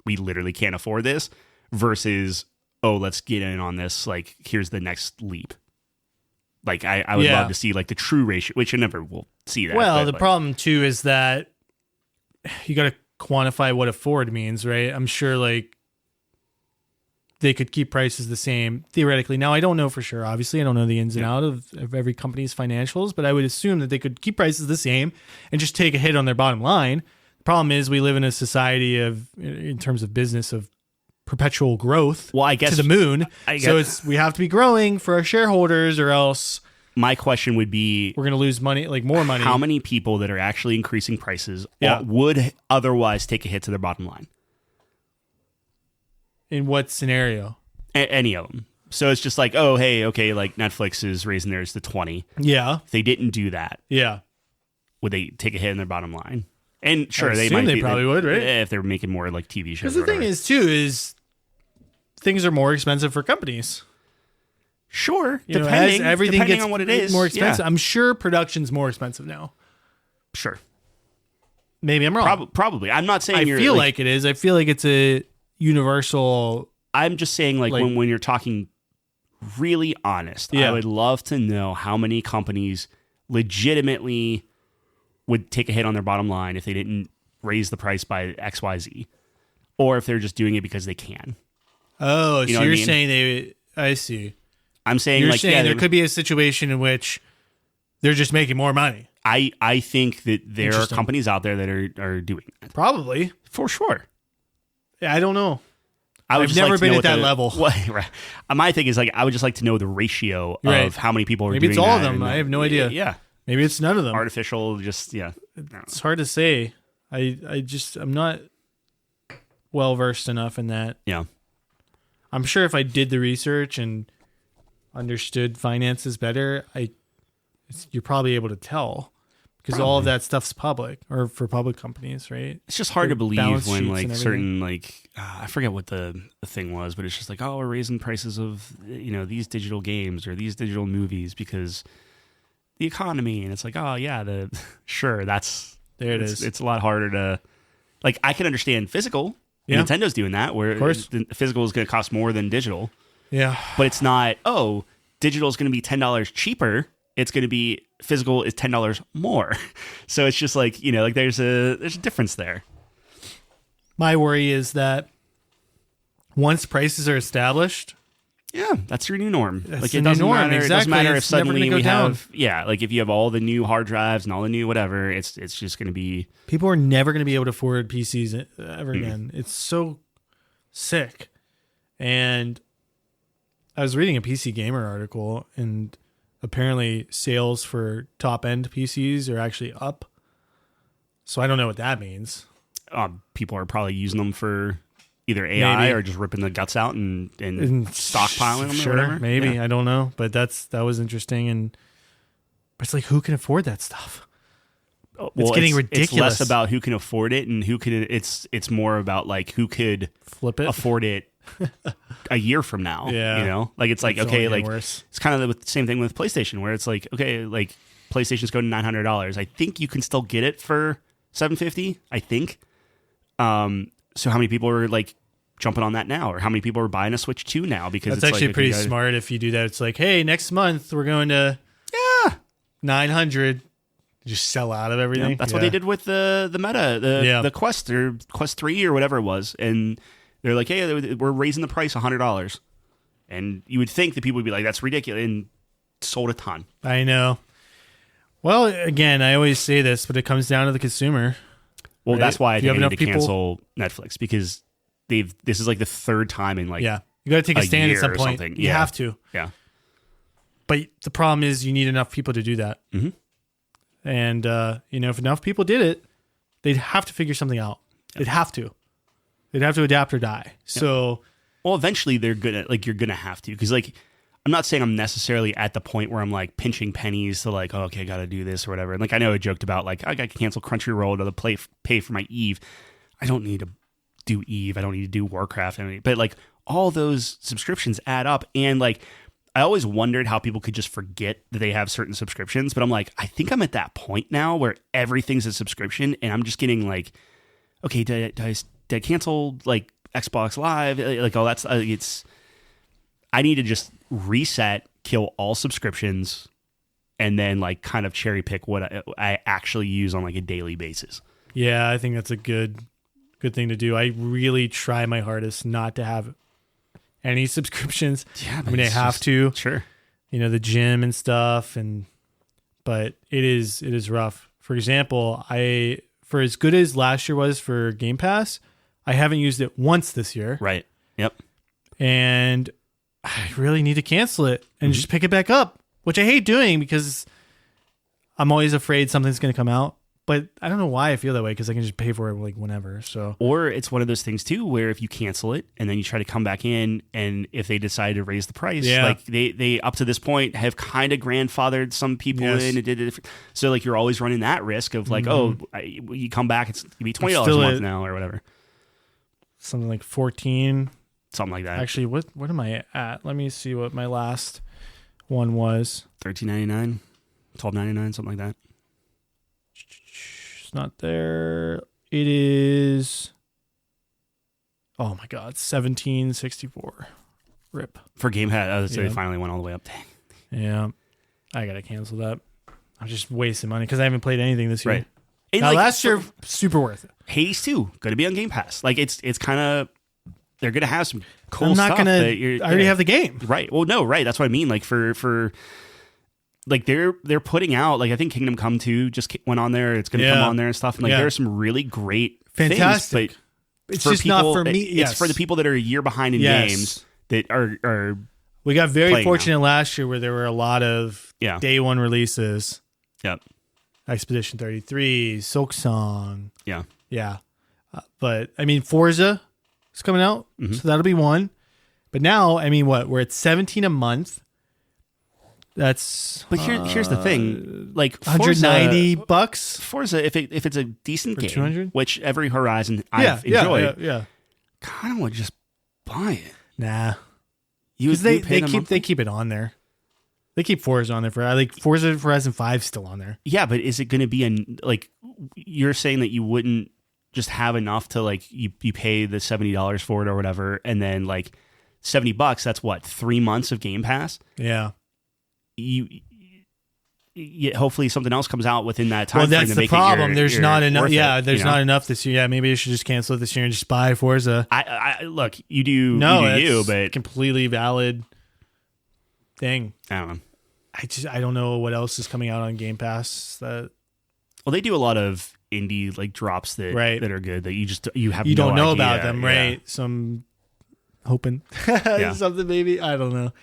we literally can't afford this versus, oh, let's get in on this. Like, here's the next leap. Like, I would love to see like the true ratio, which I never will see that. Well, the problem too is that you got to quantify what afford means, right? I'm sure like they could keep prices the same theoretically. Now, I don't know for sure. Obviously, I don't know the ins and outs of every company's financials, but I would assume that they could keep prices the same and just take a hit on their bottom line. The problem is we live in a society of, in terms of business, of perpetual growth. Well, I guess to the moon. We have to be growing for our shareholders, or else my question would be, we're going to lose money, like more money. How many people that are actually increasing prices would otherwise take a hit to their bottom line? In what scenario? Any of them. So it's just like, oh, hey, okay, like Netflix is raising theirs to 20. Yeah. If they didn't do that, would they take a hit in their bottom line? And sure, they probably would, right? If they're making more like TV shows. Because the thing is, too, is things are more expensive for companies. Sure, depending gets on what it is, more expensive. Yeah. I'm sure production's more expensive now. Sure. Maybe I'm wrong. Probably. I'm not saying I feel like it is. I feel like it's a universal. I'm just saying like when you're talking really honest, I would love to know how many companies legitimately would take a hit on their bottom line if they didn't raise the price by XYZ, or if they're just doing it because they can. Oh, so you're saying I see. I'm saying you're saying there could be a situation in which they're just making more money. I think that there are companies out there that are doing that. Probably. For sure. Yeah, I don't know. I've never been at that level. Right. My thing is like I would just like to know the ratio of how many people are doing that. Maybe it's all of them. I have no idea. Yeah. Maybe it's none of them. Artificial, just It's hard to say. I'm not well versed enough in that. Yeah. I'm sure if I did the research and understood finances better, you're probably able to tell because all of that stuff's public or for public companies, right? It's just hard to believe when like certain I forget what the thing was, but it's just like, oh, we're raising prices of these digital games or these digital movies because the economy, and it's like, oh yeah, sure, that's there it is. It's a lot harder to like. I can understand physical. Yeah. Nintendo's doing that where the physical is going to cost more than digital. Yeah. But it's not, oh, digital is going to be $10 cheaper. It's going to be physical is $10 more. So it's just like, there's a difference there. My worry is that once prices are established, that's your new norm. Like it doesn't matter. Exactly. It doesn't matter if suddenly we have like if you have all the new hard drives and all the new whatever, it's just going to be. People are never going to be able to afford PCs ever again. It's so sick. And I was reading a PC Gamer article, and apparently sales for top end PCs are actually up. So I don't know what that means. People are probably using them for either AI or just ripping the guts out and stockpiling them or whatever. Maybe. Yeah. I don't know. But that was interesting. But it's like, who can afford that stuff? It's getting ridiculous. It's less about who can afford it and who can. It's more about like who could flip it, afford it a year from now. Yeah. You know, like it's like, It's okay, only like worse. it's kind of the same thing with PlayStation, where it's like, okay, like PlayStation's going to $900. I think you can still get it for $750. I think. So how many people are like jumping on that now, or how many people are buying a Switch 2 now? Because That's it's actually like, pretty okay, smart if you do that. It's like, hey, next month we're going to 900. Just sell out of everything. Yeah, that's what they did with the Meta, the Quest or Quest 3 or whatever it was, and they're like, hey, we're raising the price $100, and you would think that people would be like, that's ridiculous, and sold a ton. I know. Well, again, I always say this, but it comes down to the consumer. Well, right? that's why I think I need to people cancel Netflix, because this is like the third time in like you got to take a stand at some point. Something. You have to. Yeah. But the problem is you need enough people to do that. Mm-hmm. And if enough people did it, they'd have to figure something out. Yep. They'd have to adapt or die. Yep. So, well, eventually you're gonna have to, because like I'm not saying I'm necessarily at the point where I'm like pinching pennies to like, oh, okay, I got to do this or whatever. And like I know I joked about like I got to cancel Crunchyroll to pay for my Eve. I don't need to do Eve. I don't need to do Warcraft. But like all those subscriptions add up, and like I always wondered how people could just forget that they have certain subscriptions. But I'm like, I think I'm at that point now where everything's a subscription, and I'm just getting like, okay, did I cancel like Xbox Live? Like, oh, that's it's. I need to just reset, kill all subscriptions, and then like kind of cherry pick what I actually use on like a daily basis. Yeah, I think that's a good thing to do. I really try my hardest not to have any subscriptions. Yeah, I mean, I have to. Sure. The gym and stuff, but it is rough. For example, for as good as last year was for Game Pass, I haven't used it once this year. Right. Yep. And I really need to cancel it and just pick it back up, which I hate doing because I'm always afraid something's going to come out. But I don't know why I feel that way, because I can just pay for it like whenever. So, or it's one of those things too where if you cancel it and then you try to come back in, and if they decide to raise the price, like they up to this point have kind of grandfathered some people in and did it. So like you're always running that risk of like, you come back, it's gonna be $20 a month now or whatever. Something like 14. Something like that. Actually, what am I at? Let me see what my last one was. $13.99, $12.99, something like that. It's not there. It is. Oh my God, $17.64. Rip for Game Pass. So they finally went all the way up. Dang. Yeah, I gotta cancel that. I'm just wasting money because I haven't played anything this year. Right. And now, last year, super worth it. Hades 2 going to be on Game Pass. Like it's kind of. They're gonna have some cool I'm stuff. not gonna. I already have the game. Right. Well, no. Right. That's what I mean. Like for like they're putting out, like I think Kingdom Come 2 just went on there. It's gonna come on there and stuff. And like there are some really great fantastic. Things, but it's just people, not for me. It's for the people that are a year behind in games that are. We got very fortunate last year where there were a lot of day one releases. Yep. Expedition 33, Silk Song. Yeah. Yeah. But I mean, Forza is coming out, so that'll be one. But now, I mean, we're at 17 a month. That's here's the thing, like $190. Forza, if it's a decent game, 200? which every Horizon I've enjoyed, kind of would just buy it. Nah, they keep it on there. They keep Forza on there for Forza Horizon 5 still on there. Yeah, but is it going to be you're saying that you wouldn't just have enough to like you pay the $70 for it or whatever, and then like $70, that's what, 3 months of Game Pass? Yeah. Hopefully something else comes out within that time. Well, that's the problem. There's not enough. Yeah, there's not enough this year. Yeah, maybe I should just cancel it this year and just buy Forza. I look, you do. No, you do, but completely valid thing. I don't know. I don't know what else is coming out on Game Pass. Well, they do a lot of indie like drops that are good that you don't know about them, right? So I'm hoping something maybe. I don't know.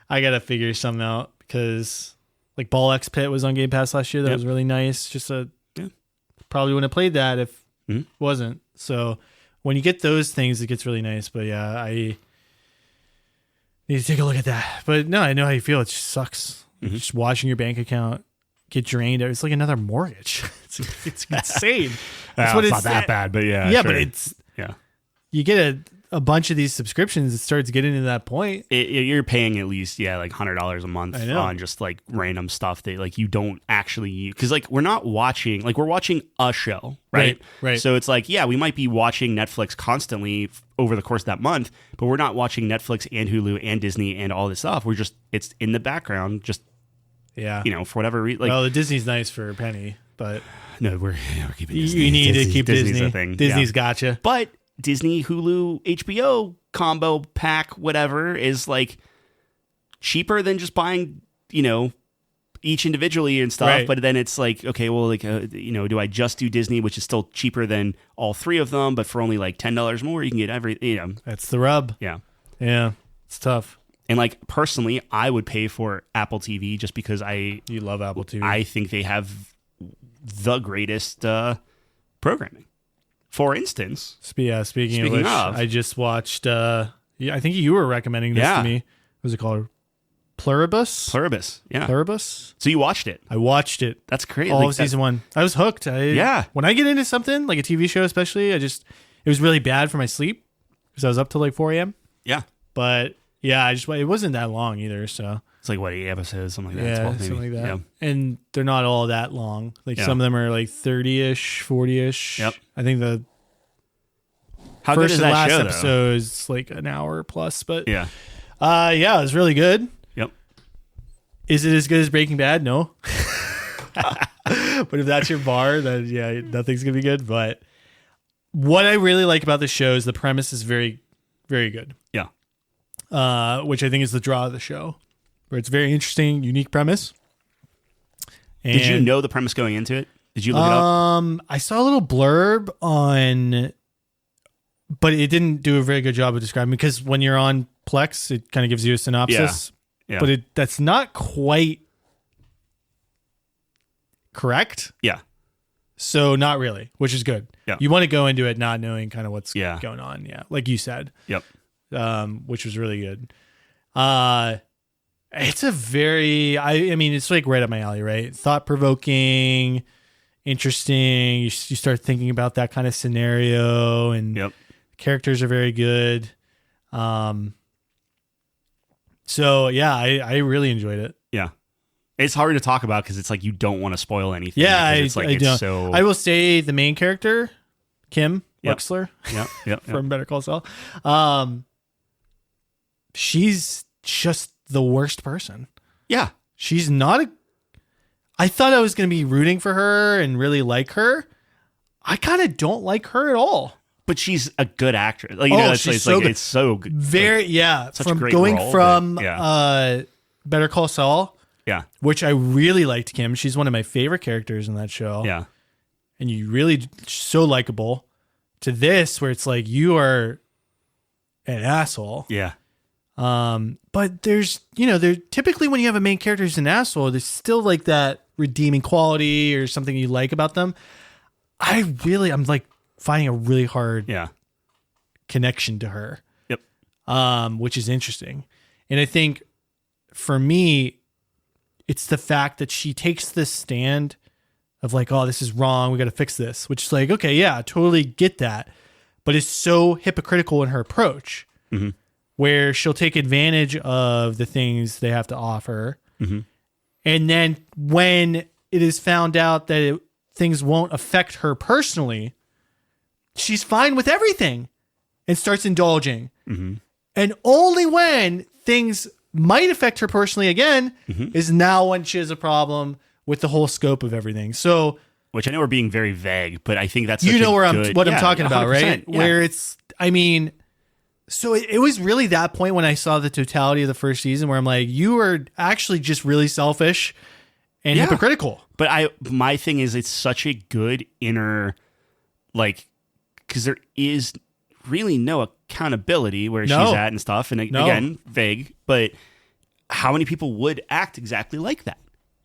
I gotta figure something out because like Ball X Pit was on Game Pass last year. That was really nice. Just probably wouldn't have played that if it wasn't. So when you get those things, it gets really nice. But yeah, I need to take a look at that. But no, I know how you feel. It just sucks. Just watching your bank account get drained. It's like another mortgage. It's insane. That's what it's not that bad, but yeah. Yeah, sure. But it's you get a bunch of these subscriptions, it starts getting to that point. You're paying at least like $100 a month on just like random stuff that like you don't actually use, because like we're not watching, like we're watching a show, right? So it's like, yeah, we might be watching Netflix constantly over the course of that month, but we're not watching Netflix and Hulu and Disney and all this stuff. We're just, it's in the background, just for whatever reason. Like, well, the Disney's nice for a penny, but no, we're keeping Disney. You need to keep Disney's Disney. A thing. Disney's gotcha. But Disney, Hulu, HBO combo pack, whatever, is like cheaper than just buying, each individually and stuff. Right. But then it's like, okay, well, like, do I just do Disney, which is still cheaper than all three of them, but for only like $10 more, you can get everything. That's the rub. Yeah. Yeah. It's tough. And like personally, I would pay for Apple TV just because you love Apple TV. I think they have the greatest programming. For instance, speaking of which, I just watched. I think you were recommending this to me. What was it called? Pluribus. Yeah. Pluribus. So you watched it? I watched it. That's crazy. All of season 1. I was hooked. When I get into something like a TV show, especially, it was really bad for my sleep because I was up till like 4 a.m. Yeah. But yeah, it wasn't that long either. So it's like, what, 8 episodes, something like that. Yeah, 12 maybe. something like that. Yeah. And they're not all that long. Like some of them are like 30-ish, 40-ish. Yep. I think the How first good is and that last show, episode is like an hour plus. But yeah, it was really good. Yep. Is it as good as Breaking Bad? No. But if that's your bar, then yeah, nothing's gonna be good. But what I really like about the show is the premise is very, very good. Yeah. Which I think is the draw of the show, where it's very interesting, unique premise. And, did you know the premise going into it? Did you look it up? I saw a little blurb on, but it didn't do a very good job of describing, because when you're on Plex, it kind of gives you a synopsis. Yeah. But that's not quite correct. Yeah. So not really, which is good. Yeah. You want to go into it not knowing kind of what's Yeah. going on. Yeah. Like you said. Yep. Which was really good. It's a very, I mean, it's like right up my alley, right? Thought-provoking, interesting. You start thinking about that kind of scenario, and Yep. characters are very good. So yeah, I really enjoyed it. Yeah. It's hard to talk about because it's like you don't want to spoil anything. Yeah, it's like I don't. So I will say the main character, Kim Yep. Wexler, Yep. from Better Call Saul, she's just the worst person. Yeah. She's not I thought I was going to be rooting for her and really like her. I kind of don't like her at all. But she's a good actress. Like, she's it's so like good. It's so good. Very, such from a great going role, from but, Better Call Saul, yeah. which I really liked Kim. She's one of my favorite characters in that show. Yeah. And you really so likable, to this where it's like you are an asshole. Yeah. But there's, there typically when you have a main character who's an asshole, there's still like that redeeming quality or something you like about them. I'm like finding a really hard connection to her. Yep. Which is interesting. And I think for me, it's the fact that she takes this stand of like, oh, this is wrong, we got to fix this, which is like, okay, yeah, totally get that. But it's so hypocritical in her approach, where she'll take advantage of the things they have to offer. And then when it is found out that things won't affect her personally, she's fine with everything and starts indulging. And only when things might affect her personally again is now when she has a problem with the whole scope of everything. So, which I know we're being very vague, but I think that's what I'm talking 100%, about, right? yeah. Where it's, I mean, so it was really that point when I saw the totality of the first season where I'm like, you are actually just really selfish and hypocritical. But my thing is, it's such a good inner, like, because there is really no accountability where she's at and stuff. And again, vague, but how many people would act exactly like that?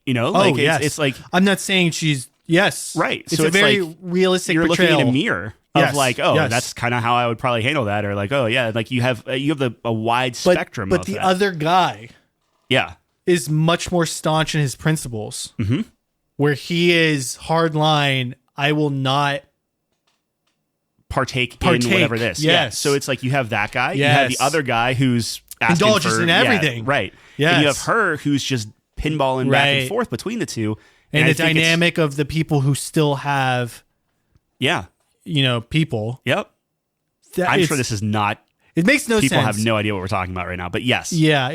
It's like, I'm not saying she's, right. So it's a very realistic you're portrayal. looking in a mirror of that's kind of how I would probably handle that. Or like, like you have a wide spectrum. But the other guy, yeah, is much more staunch in his principles, where he is hardline. I will not partake in whatever this. Yes. Yeah. So it's like you have that guy, Yes. you have the other guy who's asking indulges for, in everything. Right. Yes. And you have her who's just pinballing back and forth between the two. And I the think dynamic of the people who still have, yeah, people. Yep. I'm sure this is not. It makes no sense. People have no idea what we're talking about right now, but yes. Yeah.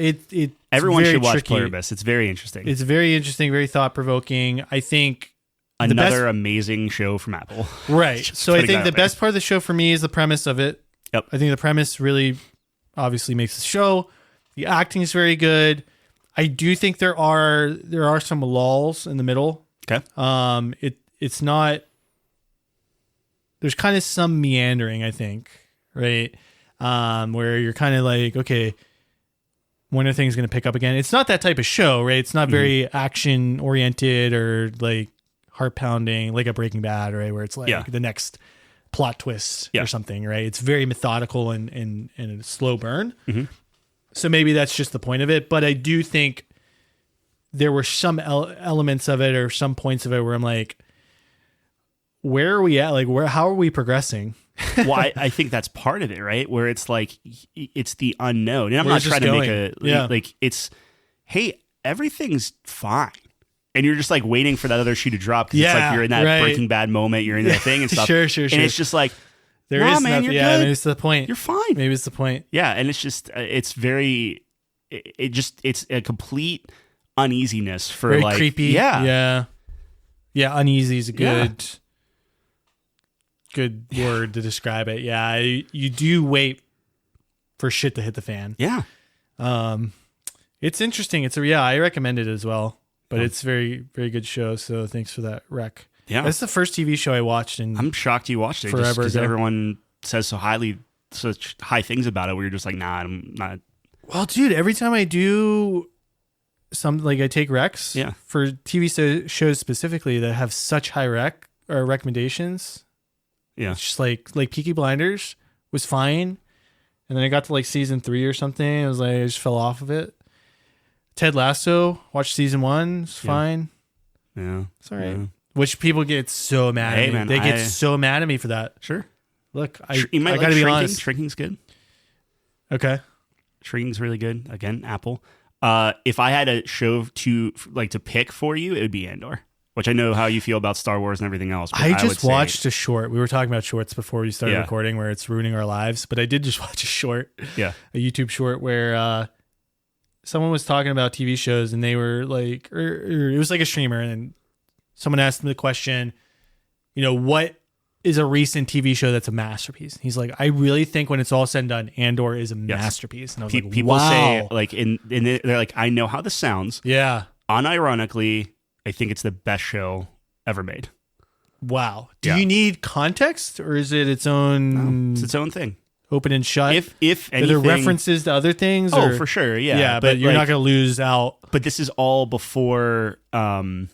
Everyone should watch tricky. Pluribus. It's very interesting. It's very interesting, very thought provoking. I think another amazing show from Apple. Right. So I think the best part of the show for me is the premise of it. Yep. I think the premise really obviously makes the show. The acting is very good. I do think there are some lulls in the middle. Okay. It's not. There's kind of some meandering, I think, right? Where you're kind of like, okay, when are things going to pick up again? It's not that type of show, right? It's not very action oriented or like heart pounding, like a Breaking Bad, right? Where it's like the next plot twist or something, right? It's very methodical and a slow burn. Mm-hmm. So maybe that's just the point of it. But I do think there were some elements of it or some points of it where I'm like, where are we at? Like, how are we progressing? Well, I think that's part of it, right? Where it's like, it's the unknown. And I'm not trying to make like, it's, hey, everything's fine. And you're just like waiting for that other shoe to drop because it's like you're in that Breaking Bad moment, you're in that thing and stuff. Sure. And it's just like, there is man, nothing. you're good. Maybe it's the point. You're fine. Maybe it's the point. Yeah, and it's just, it's very, it's a complete uneasiness for very like, creepy. Yeah. Uneasy is a good word to describe it. Yeah, you do wait for shit to hit the fan. Yeah. It's interesting. I recommend it as well. But it's very, very good show. So thanks for that rec. Yeah. That's the first TV show I watched. And I'm shocked you watched it forever because everyone says such high things about it where you're just like, nah, I'm not. Well, dude, every time I do I take recs for TV shows specifically that have such high recommendations. Yeah. It's just like Peaky Blinders was fine. And then I got to like season 3 or something. I was like, I just fell off of it. Ted Lasso, watched season 1. It's fine. Yeah. It's all right. Yeah. Which people get so mad at me. Man, they get so mad at me for that. Sure. Look, I you might gotta be honest. Shrinking's good. Okay. Shrinking's really good. Again, Apple. If I had a show to pick for you, it would be Andor. Which I know how you feel about Star Wars and everything else. But I just watched a short. We were talking about shorts before we started Yeah. recording where it's ruining our lives. But I did just watch a short. Yeah. A YouTube short where someone was talking about TV shows and they were like, or it was like a streamer. And someone asked them the question, what is a recent TV show that's a masterpiece? He's like, I really think when it's all said and done, Andor is a masterpiece. And I was like, people wow. say, like, they're like, I know how this sounds. Yeah. Unironically, I think it's the best show ever made. Wow. Do you need context or is it its own? No, it's its own thing. Open and shut? If anything. Are there references to other things? Oh, for sure. Yeah. Yeah, but you're not going to lose out. But this is all before Rogue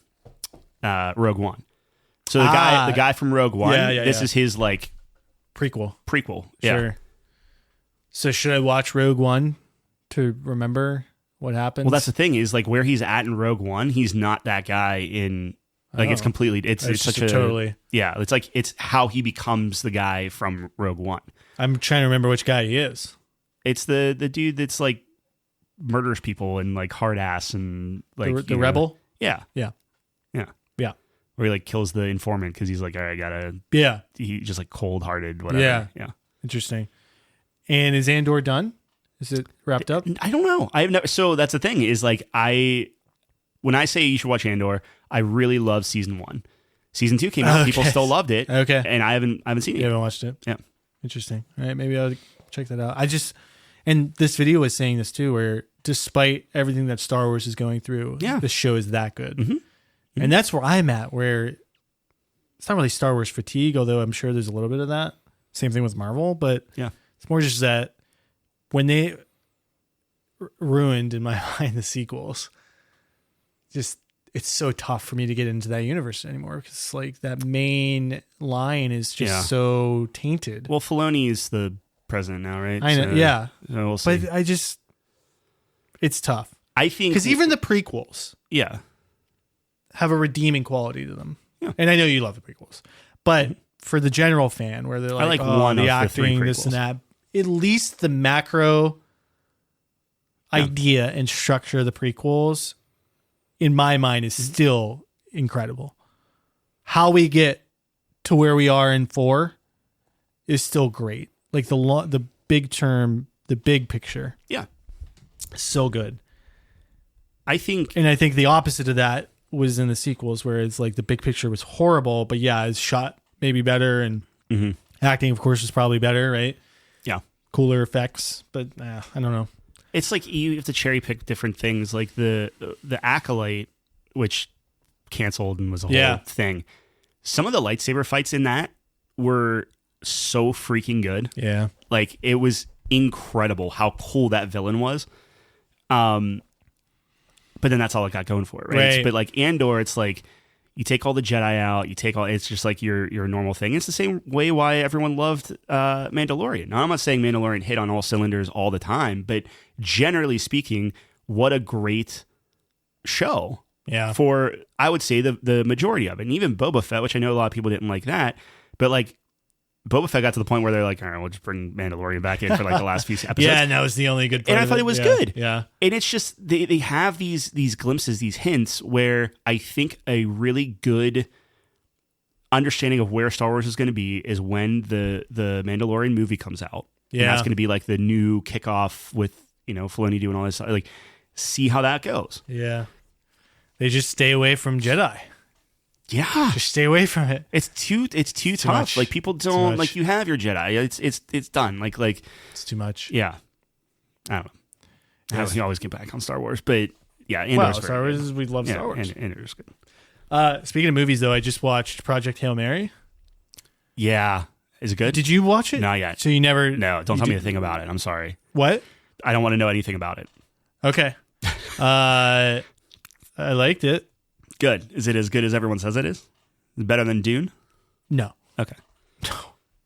One. So the guy from Rogue One, this is his like prequel. Yeah. Sure. So should I watch Rogue One to remember what happened? Well, that's the thing is like where he's at in Rogue One, he's not that guy in it's completely it's such a totally. Yeah, it's like it's how he becomes the guy from Rogue One. I'm trying to remember which guy he is. It's the dude that's like murders people and like hard ass and like the rebel. Yeah. Where he like kills the informant because he's like, all right, I gotta. Yeah. He just like cold hearted, whatever. Yeah. Interesting. And is Andor done? Is it wrapped up? I don't know. I've never. So that's the thing is like when I say you should watch Andor, I really love season 1. Season 2 came out. People still loved it. Okay. And I haven't seen it. You haven't watched it? Yeah. Interesting. All right. Maybe I'll check that out. And this video was saying this too, where despite everything that Star Wars is going through, the show is that good. Mm-hmm. Mm-hmm. And that's where I'm at, where it's not really Star Wars fatigue, although I'm sure there's a little bit of that. Same thing with Marvel, but it's more just that when they ruined in my mind the sequels, just it's so tough for me to get into that universe anymore because like that main line is just so tainted. Well, Filoni's the president now, right? I know, So we'll see. But it's tough. I think because even the prequels, have a redeeming quality to them. Yeah. And I know you love the prequels, but for the general fan, where they're like, I like oh, one the of the three acting, this and prequels. that. At least the macro idea and structure of the prequels, in my mind, is still incredible. How we get to where we are in 4 is still great. Like the big term, the big picture. Yeah. So good. I think the opposite of that was in the sequels, where it's like the big picture was horrible, but yeah, it's shot maybe better, and acting, of course, is probably better, right? Yeah. Cooler effects, but I don't know. it's like you have to cherry pick different things. Like the Acolyte, which canceled and was a whole thing. Some of the lightsaber fights in that were so freaking good. Yeah. Like, it was incredible how cool that villain was. But then that's all it got going for it, right? But like Andor, it's like you take all the Jedi out, it's just like your normal thing. It's the same way why everyone loved Mandalorian. Now, I'm not saying Mandalorian hit on all cylinders all the time, but generally speaking, what a great show. Yeah. For, I would say, the majority of it. And even Boba Fett, which I know a lot of people didn't like that, but like Boba Fett got to the point where they're like, all right, we'll just bring Mandalorian back in for like the last few episodes. Yeah, and that was the only good part. And I thought it was good. Yeah. And it's just, they have these glimpses, these hints where I think a really good understanding of where Star Wars is going to be is when the Mandalorian movie comes out. Yeah. And that's going to be like the new kickoff with, Filoni doing all this. Like, see how that goes. Yeah. They just stay away from Jedi. Yeah, just stay away from it. It's too tough. Much. Like, people don't like, you have your Jedi. It's done. Like it's too much. Yeah, I don't know. Yes. You always get back on Star Wars, but yeah, Andor's Star Wars. We love Star Wars. Andor's good. Speaking of movies, though, I just watched Project Hail Mary. Yeah, is it good? Did you watch it? Not yet. So you never? No, don't tell me a thing about it. I'm sorry. What? I don't want to know anything about it. Okay. I liked it. Good. Is it as good as everyone says it is? Is it better than Dune? No. Okay. No.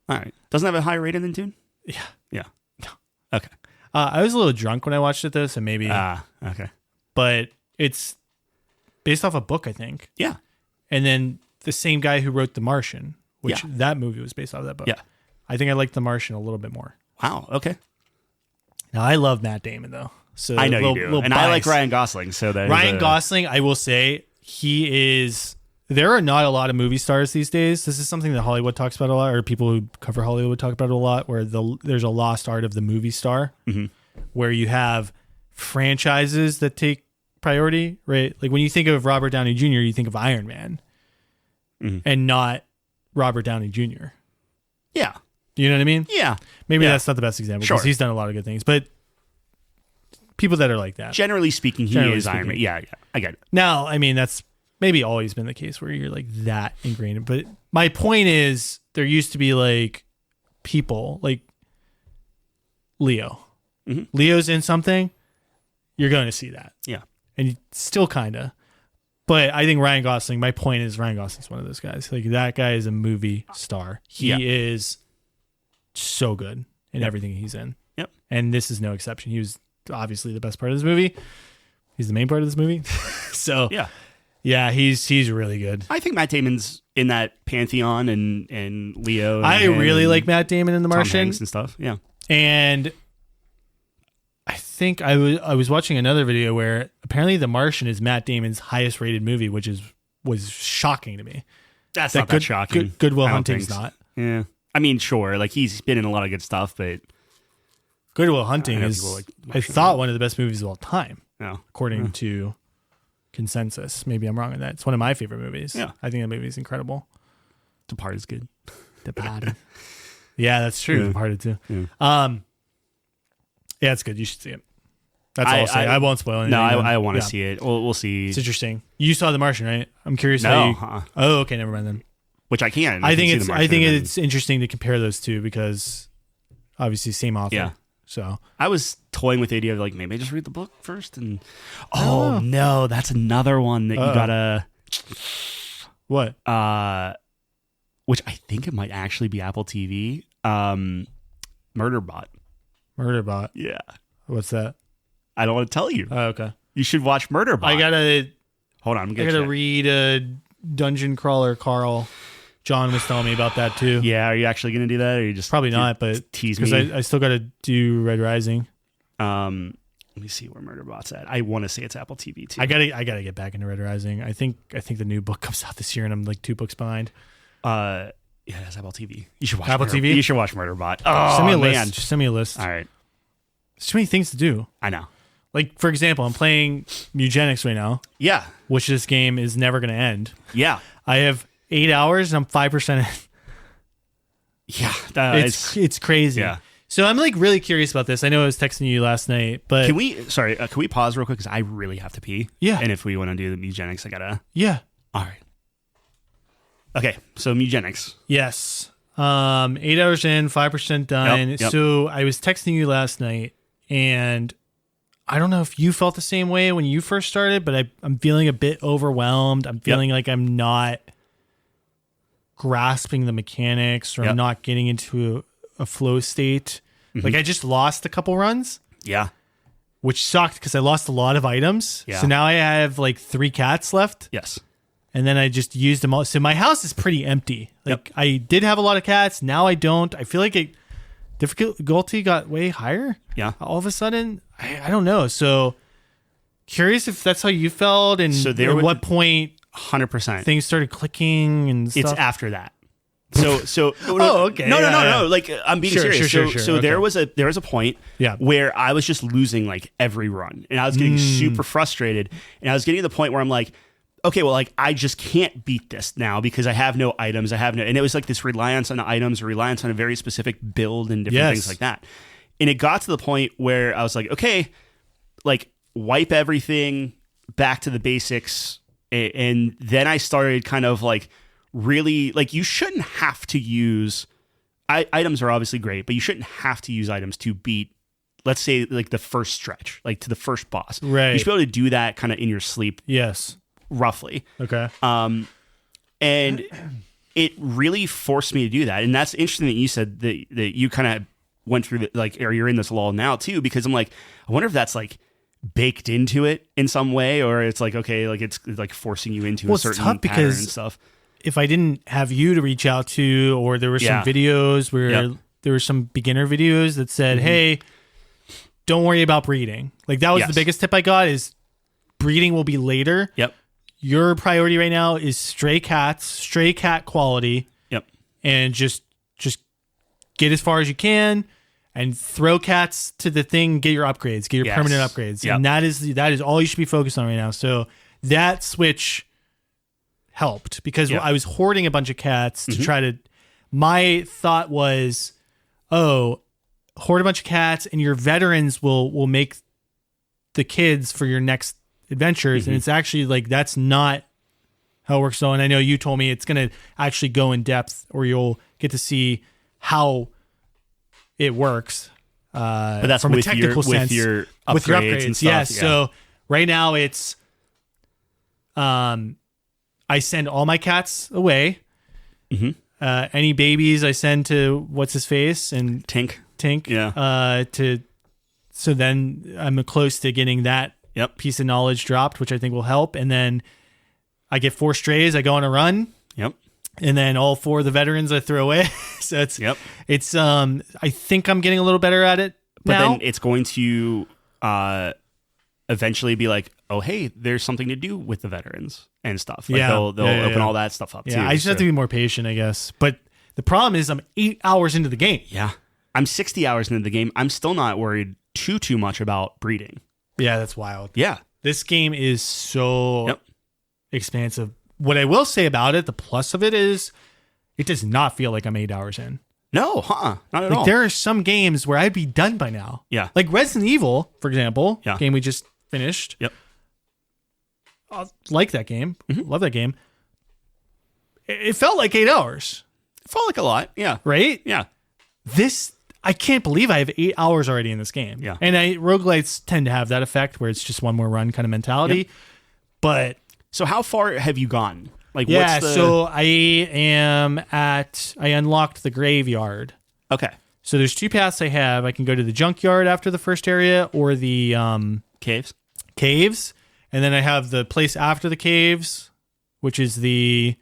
All right. Doesn't it have a higher rating than Dune? Yeah. Yeah. No. Okay. I was a little drunk when I watched it, though, so maybe. Okay. But it's based off a book, I think. Yeah. And then the same guy who wrote The Martian, which that movie was based off of that book. Yeah. I think I liked The Martian a little bit more. Wow. Okay. Now, I love Matt Damon, though. So I know you do. And I like Ryan Gosling. So that Ryan Gosling, I will say, he is... There are not a lot of movie stars these days. This is something that Hollywood talks about a lot, or people who cover Hollywood talk about it a lot, where there's a lost art of the movie star, where you have franchises that take priority, right? Like when you think of Robert Downey Jr., you think of Iron Man, and not Robert Downey Jr. Yeah. You know what I mean? Yeah. Maybe that's not the best example, because he's done a lot of good things, but people that are like that. Generally speaking, he is Iron Man. Yeah, I get it. Now, I mean, that's maybe always been the case where you're like that ingrained. But my point is, there used to be like people like Leo. Leo's in something, you're going to see that. Yeah. And still kind of. But I think Ryan Gosling, my point is Ryan Gosling's one of those guys. Like, that guy is a movie star. He is so good in everything he's in. Yep. And this is no exception. He was obviously the best part of this movie. He's the main part of this movie. So yeah, he's really good. I think Matt Damon's in that pantheon, and Leo. And I really like Matt Damon in The Martian. Tom Hanks and stuff. Yeah. And I think I was watching another video where apparently The Martian is Matt Damon's highest rated movie, which was shocking to me. That's not that shocking. Good Will Hunting's not. Yeah. I mean, sure. Like, he's been in a lot of good stuff, but Good Will Hunting is, I thought, one of the best movies of all time. Yeah. According to consensus. Maybe I'm wrong on that. It's one of my favorite movies. Yeah. I think that movie is incredible. Departed's good. Departed. Yeah, that's true. Yeah. Departed too. Yeah. Yeah, it's good. You should see it. That's all I'll say. I won't spoil anything. No, I want to see it. We'll see. It's interesting. You saw The Martian, right? I'm curious No. how you... Oh, okay. Never mind then. Which I can. I think it's interesting to compare those two because obviously same author. Yeah. So I was toying with the idea of like, maybe I just read the book first and no, that's another one that you gotta what? Which I think it might actually be Apple TV. Murderbot. Murderbot. Yeah. What's that? I don't want to tell you. Oh, okay. You should watch Murderbot. I gotta hold on. I gotta read Dungeon Crawler Carl. John was telling me about that too. Yeah, are you actually going to do that, or are you just Probably not, but tease me? because I still got to do Red Rising. Let me see where Murderbot's at. I want to say it's Apple TV too. I gotta get back into Red Rising. I think the new book comes out this year, and I'm like 2 books behind. Yeah, that's Apple TV. You should watch Apple TV. You should watch Murderbot. Oh, send me a man. list. Just send me a list. All right. There's too many things to do. I know. Like, for example, I'm playing Eugenics right now, Yeah. which this game is never going to end. Yeah. I have 8 hours and I'm 5% in. Yeah. It's crazy. Yeah. So I'm like really curious about this. I know I was texting you last night, but Can we pause real quick? Because I really have to pee. Yeah. And if we want to do the Eugenics, I gotta. yeah. All right. Okay. So Eugenics. Yes. 8 hours in, 5% done. Yep. So I was texting you last night, and I don't know if you felt the same way when you first started, but I'm feeling a bit overwhelmed. I'm feeling like I'm not grasping the mechanics, or I'm not getting into a flow state. Mm-hmm. Like I just lost a couple runs. Yeah. Which sucked because I lost a lot of items. Yeah. So now I have like 3 cats left. Yes. And then I just used them all. So my house is pretty empty. Like I did have a lot of cats. Now I don't. I feel like difficulty got way higher. Yeah. All of a sudden. I don't know. So curious if that's how you felt, and So at what point 100%. things started clicking and stuff. It's after that. So Oh, okay. No. Yeah. Like I'm being Sure, serious. sure. So there was a point where I was just losing like every run, and I was getting super frustrated, and I was getting to the point where I'm like, okay, well, like I just can't beat this now because I have no items. And it was like this reliance on items, or reliance on a very specific build and different things like that. And it got to the point where I was like, okay, like wipe everything back to the basics. And then I started kind of like really, like you shouldn't have to use, items are obviously great, but you shouldn't have to use items to beat, let's say like the first stretch, like to the first boss. Right. You should be able to do that kind of in your sleep. Yes. Roughly. Okay. And it really forced me to do that. And that's interesting that you said that you kind of went through or you're in this lull now too, because I'm like, I wonder if that's like baked into it in some way, or it's like, okay, like it's like forcing you into a certain pattern and stuff. If I didn't have you to reach out to, or there were some videos where there were some beginner videos that said, hey, don't worry about breeding. Like that was the biggest tip I got, is breeding will be later. Yep. Your priority right now is stray cats, stray cat quality. Yep. And just get as far as you can and throw cats to the thing, get your upgrades, get your permanent upgrades. Yep. And that is all you should be focused on right now. So that switch helped, because I was hoarding a bunch of cats to try to, my thought was, hoard a bunch of cats and your veterans will make the kids for your next adventures. And it's actually like, that's not how it works. So, and I know you told me it's going to actually go in depth, or you'll get to see how it works. But that's from with a technical sense, with your upgrades, with your upgrades. And stuff. Yes. Yeah. So right now it's, I send all my cats away. Any babies I send to what's his face and Tink. Yeah. So then I'm close to getting that piece of knowledge dropped, which I think will help. And then I get 4 strays. I go on a run. Yep. And then all 4 of the veterans I throw away. So it's I think I'm getting a little better at it but now. Then it's going to eventually be like, oh, hey, there's something to do with the veterans and stuff. Like they'll open all that stuff up too. I just have to be more patient, I guess. But the problem is I'm 8 hours into the game. Yeah. I'm 60 hours into the game. I'm still not worried too much about breeding. Yeah, that's wild. Yeah. This game is so expansive. What I will say about it, the plus of it is it does not feel like I'm 8 hours in. No, not at all. There are some games where I'd be done by now. Yeah. Like Resident Evil, for example, game we just finished. Yep. I like that game. Love that game. It felt like 8 hours. It felt like a lot. Yeah. Right? Yeah. I can't believe I have 8 hours already in this game. Yeah. And roguelites tend to have that effect where it's just one more run kind of mentality. Yep. But so how far have you gone? Like, so I unlocked the graveyard. Okay. So there's 2 paths I have. I can go to the junkyard after the first area, or the caves. And then I have the place after the caves, which is the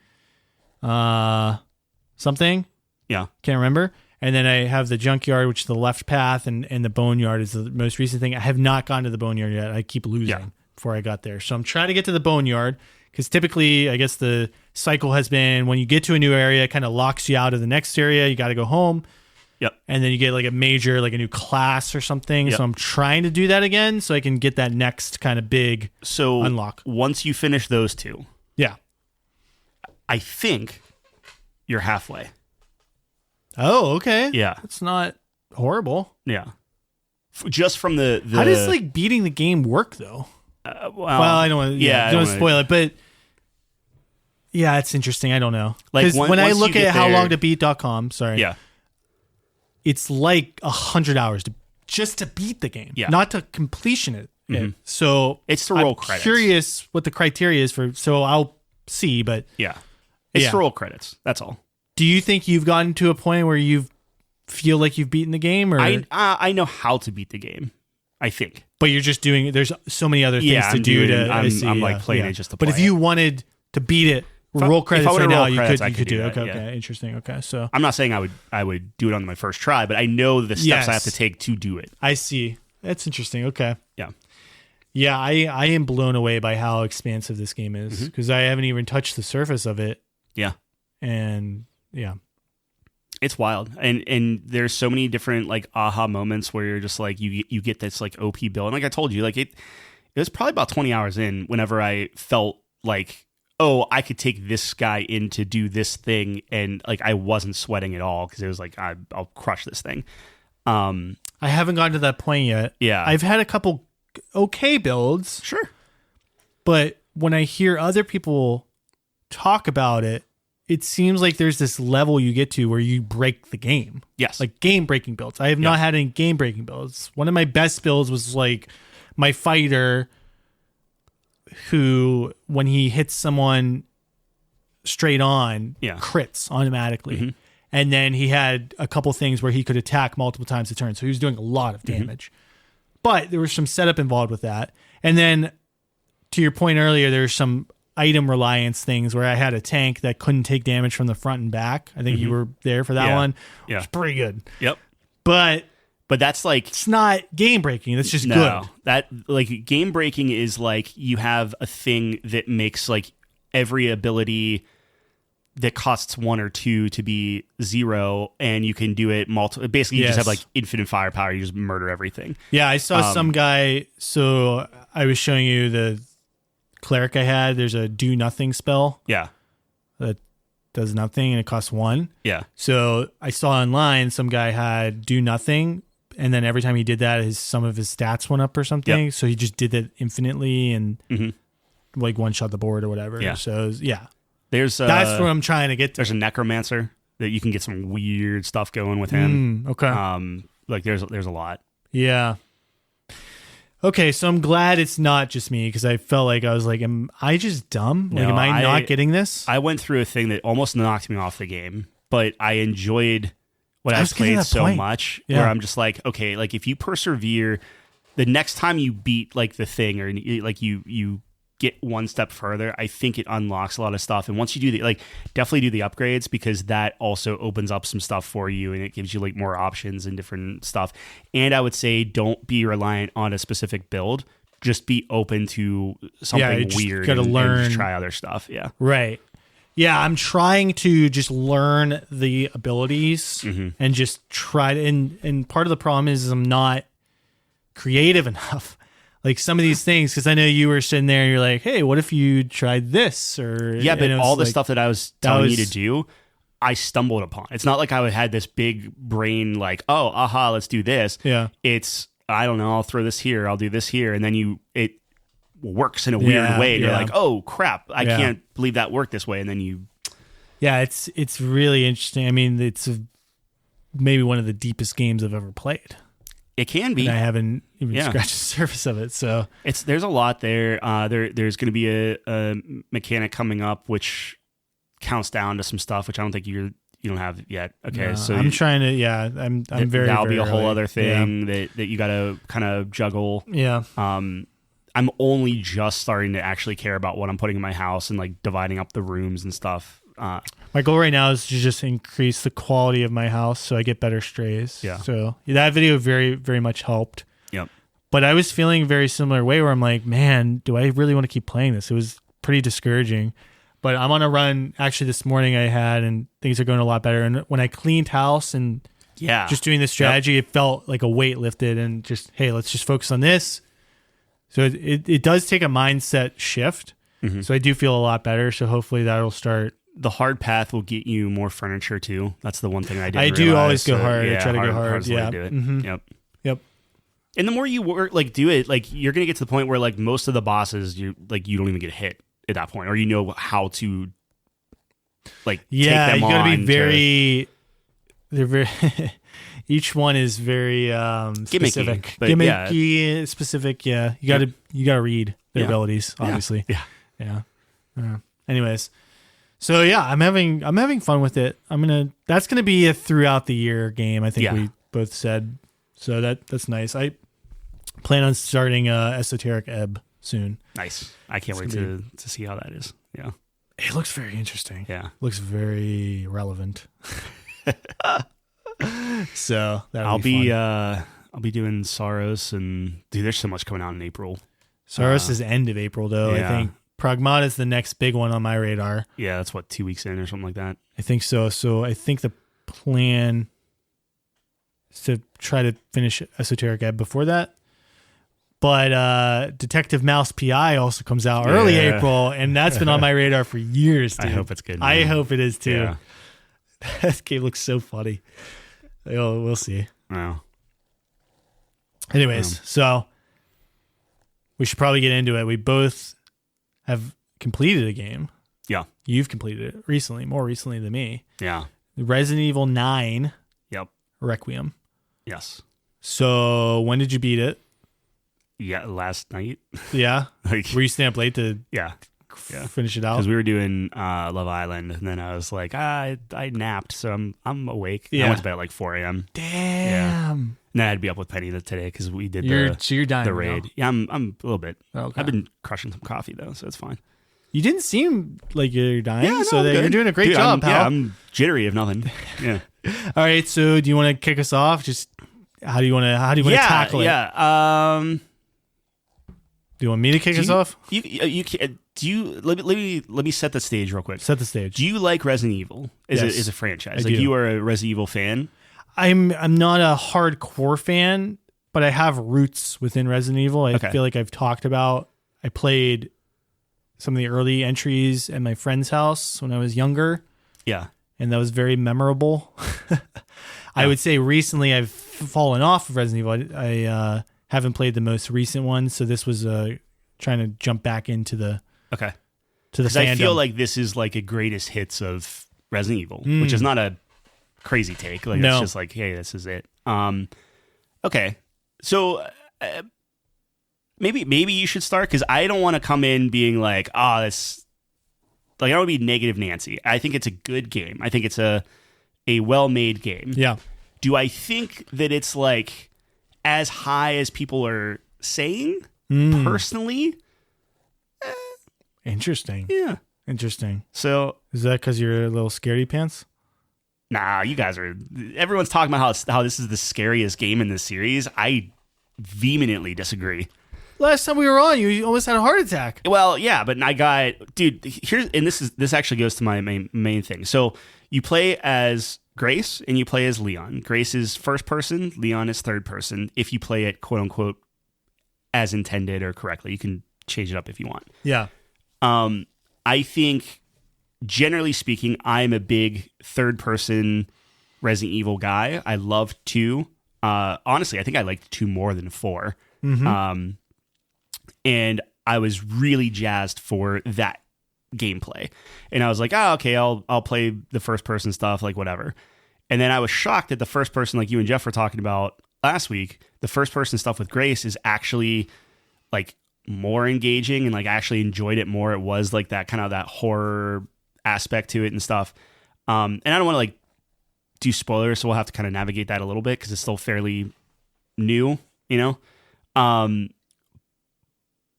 something. Yeah. Can't remember. And then I have the junkyard, which is the left path, and the boneyard is the most recent thing. I have not gone to the boneyard yet. I keep losing before I got there. So I'm trying to get to the boneyard because typically, I guess the cycle has been when you get to a new area, it kind of locks you out of the next area. You got to go home. Yep. And then you get like a major, like a new class or something. Yep. So I'm trying to do that again so I can get that next kind of big unlock. Once you finish those two, I think you're halfway. Oh, okay. Yeah. It's not horrible. Yeah. Just from the How does like beating the game work though? Well, I don't want to don't spoil it, but yeah, it's interesting. I don't know. Like when I look at howlongtobeat.com, it's like 100 hours just to beat the game, not to completion it. Mm-hmm. So it's to roll I'm credits. Curious what the criteria is for. So I'll see, but it's to roll credits. That's all. Do you think you've gotten to a point where you feel like you've beaten the game, or I know how to beat the game, I think, but you're just doing. There's so many other things to do. I'm like playing it just to play. But if you wanted to beat it, roll credits right now, you could do it. Okay, interesting. Okay, so I'm not saying I would do it on my first try, but I know the steps I have to take to do it. I see. That's interesting. Okay. Yeah, I am blown away by how expansive this game is because I haven't even touched the surface of it. Yeah, and it's wild, and there's so many different like aha moments where you're just like you get this like OP build, and like I told you, like it was probably about 20 hours in whenever I felt like, oh, I could take this guy in to do this thing, and like I wasn't sweating at all because it was like I'll crush this thing. I haven't gotten to that point yet. Yeah, I've had a couple okay builds, sure, but when I hear other people talk about it, it seems like there's this level you get to where you break the game. Yes, like game breaking builds. I have not had any game breaking builds. One of my best builds was like my fighter, who when he hits someone straight on, crits automatically. And then he had a couple things where he could attack multiple times a turn. So he was doing a lot of damage. But there was some setup involved with that. And then to your point earlier, there's some item reliance things where I had a tank that couldn't take damage from the front and back. I think you were there for that one. Yeah. It was pretty good. Yep. But that's like, it's not game breaking. That's just good. That like game breaking is like you have a thing that makes like every ability that costs 1 or 2 to be 0, and you can do it multiple. Basically, you just have like infinite firepower. You just murder everything. Yeah, I saw some guy. So I was showing you the cleric I had. There's a do nothing spell. Yeah, that does nothing and it costs 1. Yeah. So I saw online some guy had do nothing, and then every time he did that, some of his stats went up or something. Yep. So he just did that infinitely and like one shot the board or whatever. Yeah. So that's what I'm trying to get to. There's a necromancer that you can get some weird stuff going with him. Okay. Like there's a lot. Yeah. Okay, so I'm glad it's not just me because I felt like I was like, am I just dumb? Like, am I not getting this? I went through a thing that almost knocked me off the game, but I enjoyed what I've played so much where I'm just like, okay, like if you persevere, the next time you beat like the thing or like you get one step further, I think it unlocks a lot of stuff. And once you do definitely do the upgrades because that also opens up some stuff for you and it gives you like more options and different stuff. And I would say don't be reliant on a specific build. Just be open to something weird and just try other stuff. Yeah. Right. Yeah, I'm trying to just learn the abilities and just try to, and part of the problem is I'm not creative enough. Like some of these things, because I know you were sitting there and you're like, hey, what if you tried this? Or but all the stuff that I was telling you to do, I stumbled upon. It's not like I had this big brain like, oh, aha, let's do this. Yeah. It's, I don't know, I'll throw this here, I'll do this here. And then it works in a weird way. And you're like, oh, crap, I can't believe that worked this way. And then you... Yeah, it's really interesting. I mean, it's maybe one of the deepest games I've ever played. It can be. And I haven't even scratched the surface of it. So there's a lot there. There's going to be a mechanic coming up which counts down to some stuff which I don't think you don't have yet. Okay, no, so I'm trying to. Yeah, I'm very. That'll be a whole early. other thing that you got to kind of juggle. Yeah. I'm only just starting to actually care about what I'm putting in my house and like dividing up the rooms and stuff. My goal right now is to just increase the quality of my house so I get better strays. Yeah. So that video very, very much helped. Yep. But I was feeling a very similar way where I'm like, man, do I really want to keep playing this? It was pretty discouraging. But I'm on a run. Actually, this morning I had, and things are going a lot better. And when I cleaned house and just doing this strategy, it felt like a weight lifted and just, hey, let's just focus on this. So it does take a mindset shift. Mm-hmm. So I do feel a lot better. So hopefully that'll start. The hard path will get you more furniture too. That's the one thing I do realize. Always go hard. Yeah, I try to go hard. Yeah. Do it. Mm-hmm. Yep. And the more you work, do it, you're gonna get to the point where most of the bosses, you don't even get hit at that point, or you know how to take them you gotta be very. They're very. Each one is very specific, gimmicky, specific. Yeah, you gotta read their abilities, obviously. Yeah. Anyways, so I'm having fun with it. That's gonna be a throughout the year game. I think we both said. So that's nice. I plan on starting Esoteric Ebb soon. Nice. I can't wait to see how that is. Yeah. It looks very interesting. Yeah. Looks very relevant. So I'll be doing Saros, and dude, there's so much coming out in April. Saros is end of April though. I think Pragmata is the next big one on my radar. Yeah, that's 2 weeks in or something like that. I think so. So I think the plan is to try to finish Esoteric Ebb before that. But Detective Mouse PI also comes out early April, and that's been on my radar for years, dude. I hope it's good. Man. I hope it is too. Yeah. That game looks so funny. We'll see. Wow. Anyways, so we should probably get into it. We both have completed a game. Yeah. You've completed it recently, more recently than me. Yeah. Resident Evil 9. Yep. Requiem. Yes. So when did you beat it? Yeah, last night. Yeah. Were you staying up late to finish it out? Because we were doing Love Island, and then I was like, I napped, so I'm awake. Yeah. I went to bed at 4 a.m. Damn. Yeah. And then I had to be up with Penny today because we did you're dying the raid. Now. Yeah, I'm a little bit. Okay. I've been crushing some coffee though, so it's fine. You didn't seem like you're dying, yeah, so you're doing a great job, pal. Yeah, I'm jittery if nothing. Yeah. All right, so do you want to kick us off? Just how do you want to tackle it? Yeah. Do you want me to kick us off? You can. Do you let me set the stage real quick. Set the stage. Do you like Resident Evil as a franchise? I do. You are a Resident Evil fan? I'm not a hardcore fan, but I have roots within Resident Evil. I feel like I've talked about. I played some of the early entries at my friend's house when I was younger. Yeah. And that was very memorable. I would say recently I've fallen off of Resident Evil. I haven't played the most recent one, so this was trying to jump back into the fandom. I feel like this is like a greatest hits of Resident Evil, which is not a crazy take. Like it's just like, hey, this is it. Okay, so maybe you should start because I don't want to come in being like, this. Like I don't want to be negative Nancy. I think it's a good game. I think it's a well-made game. Yeah. Do I think that it's like as high as people are saying? Personally, interesting. Yeah, interesting. So is that because you're a little scaredy pants? Nah, you guys are. Everyone's talking about how this is the scariest game in this series. I vehemently disagree. Last time we were on, you almost had a heart attack. Well, yeah, but I got this actually goes to my main thing. So you play as Grace and you play as Leon. Grace is first person, Leon is third person. If you play it quote unquote as intended or correctly, you can change it up if you want. Yeah. I think generally speaking, I'm a big third person Resident Evil guy. I love 2. Honestly, I think I liked 2 more than 4. Mm-hmm. And I was really jazzed for that gameplay. And I was like, okay, I'll play the first person stuff, like whatever. And then I was shocked that the first person, like you and Jeff were talking about last week, the first person stuff with Grace is actually like more engaging and like I actually enjoyed it more. It was like that kind of that horror aspect to it and stuff. And I don't want to like do spoilers, so we'll have to kind of navigate that a little bit because it's still fairly new, you know?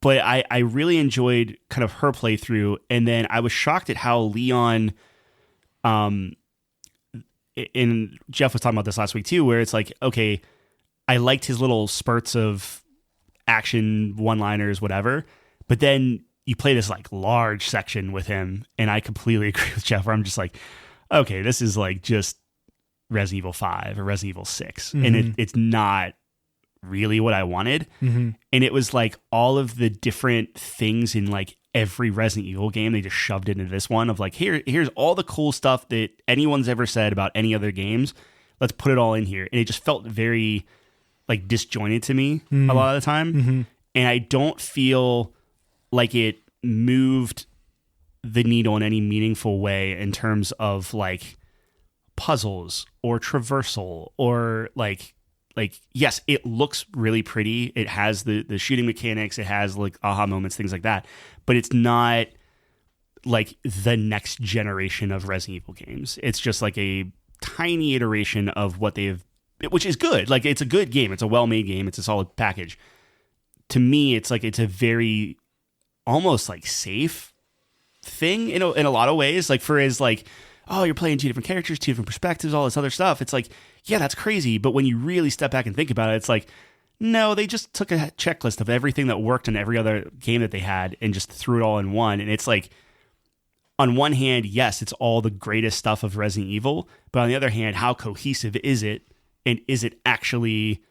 But I really enjoyed kind of her playthrough, and then I was shocked at how Leon And Jeff was talking about this last week too, where it's like, okay, I liked his little spurts of action, one-liners, whatever, but then you play this like large section with him, and I completely agree with Jeff, where I'm just like, okay, this is like just Resident Evil 5 or Resident Evil 6, and it's not really what I wanted. And it was like all of the different things in like every Resident Evil game, they just shoved it into this one of like, here's all the cool stuff that anyone's ever said about any other games. Let's put it all in here. And it just felt very like disjointed to me a lot of the time. And I don't feel like it moved the needle in any meaningful way in terms of like puzzles or traversal or like yes, it looks really pretty. It has the shooting mechanics. It has like aha moments, things like that. But it's not like the next generation of Resident Evil games. It's just like a tiny iteration of what they've, which is good. Like it's a good game. It's a well-made game. It's a solid package. To me, it's like it's a very almost like safe thing in a lot of ways. Like for his like, oh, you're playing two different characters, two different perspectives, all this other stuff. It's like, yeah, that's crazy. But when you really step back and think about it, it's like, no, they just took a checklist of everything that worked in every other game that they had and just threw it all in one. And it's like, on one hand, yes, it's all the greatest stuff of Resident Evil. But on the other hand, how cohesive is it? And is it actually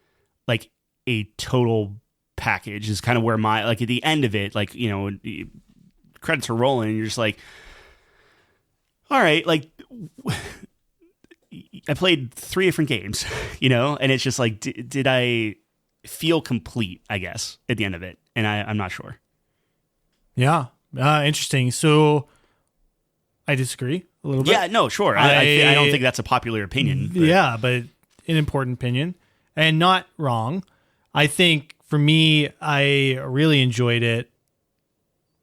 like a total package is kind of where my, like at the end of it, like, you know, credits are rolling and you're just like, all right, like I played 3 different games, you know, and it's just like, did I feel complete, I guess, at the end of it? And I'm not sure. Yeah. Interesting. So I disagree a little bit. Yeah, no, sure. I don't think that's a popular opinion. But. Yeah, but an important opinion and not wrong. I think for me, I really enjoyed it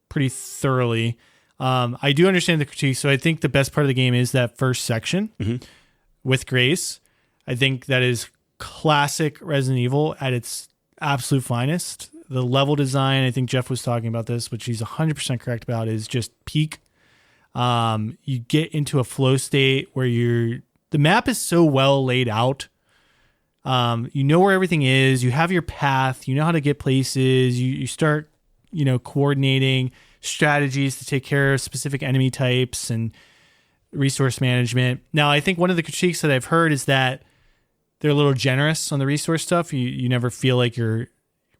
pretty thoroughly. I do understand the critique. So I think the best part of the game is that first section with Grace. I think that is classic Resident Evil at its absolute finest. The level design, I think Jeff was talking about this, which he's 100% correct about, is just peak. You get into a flow state where the map is so well laid out. You know where everything is. You have your path. You know how to get places. You start, coordinating strategies to take care of specific enemy types and resource management. Now, I think one of the critiques that I've heard is that they're a little generous on the resource stuff. You never feel like you're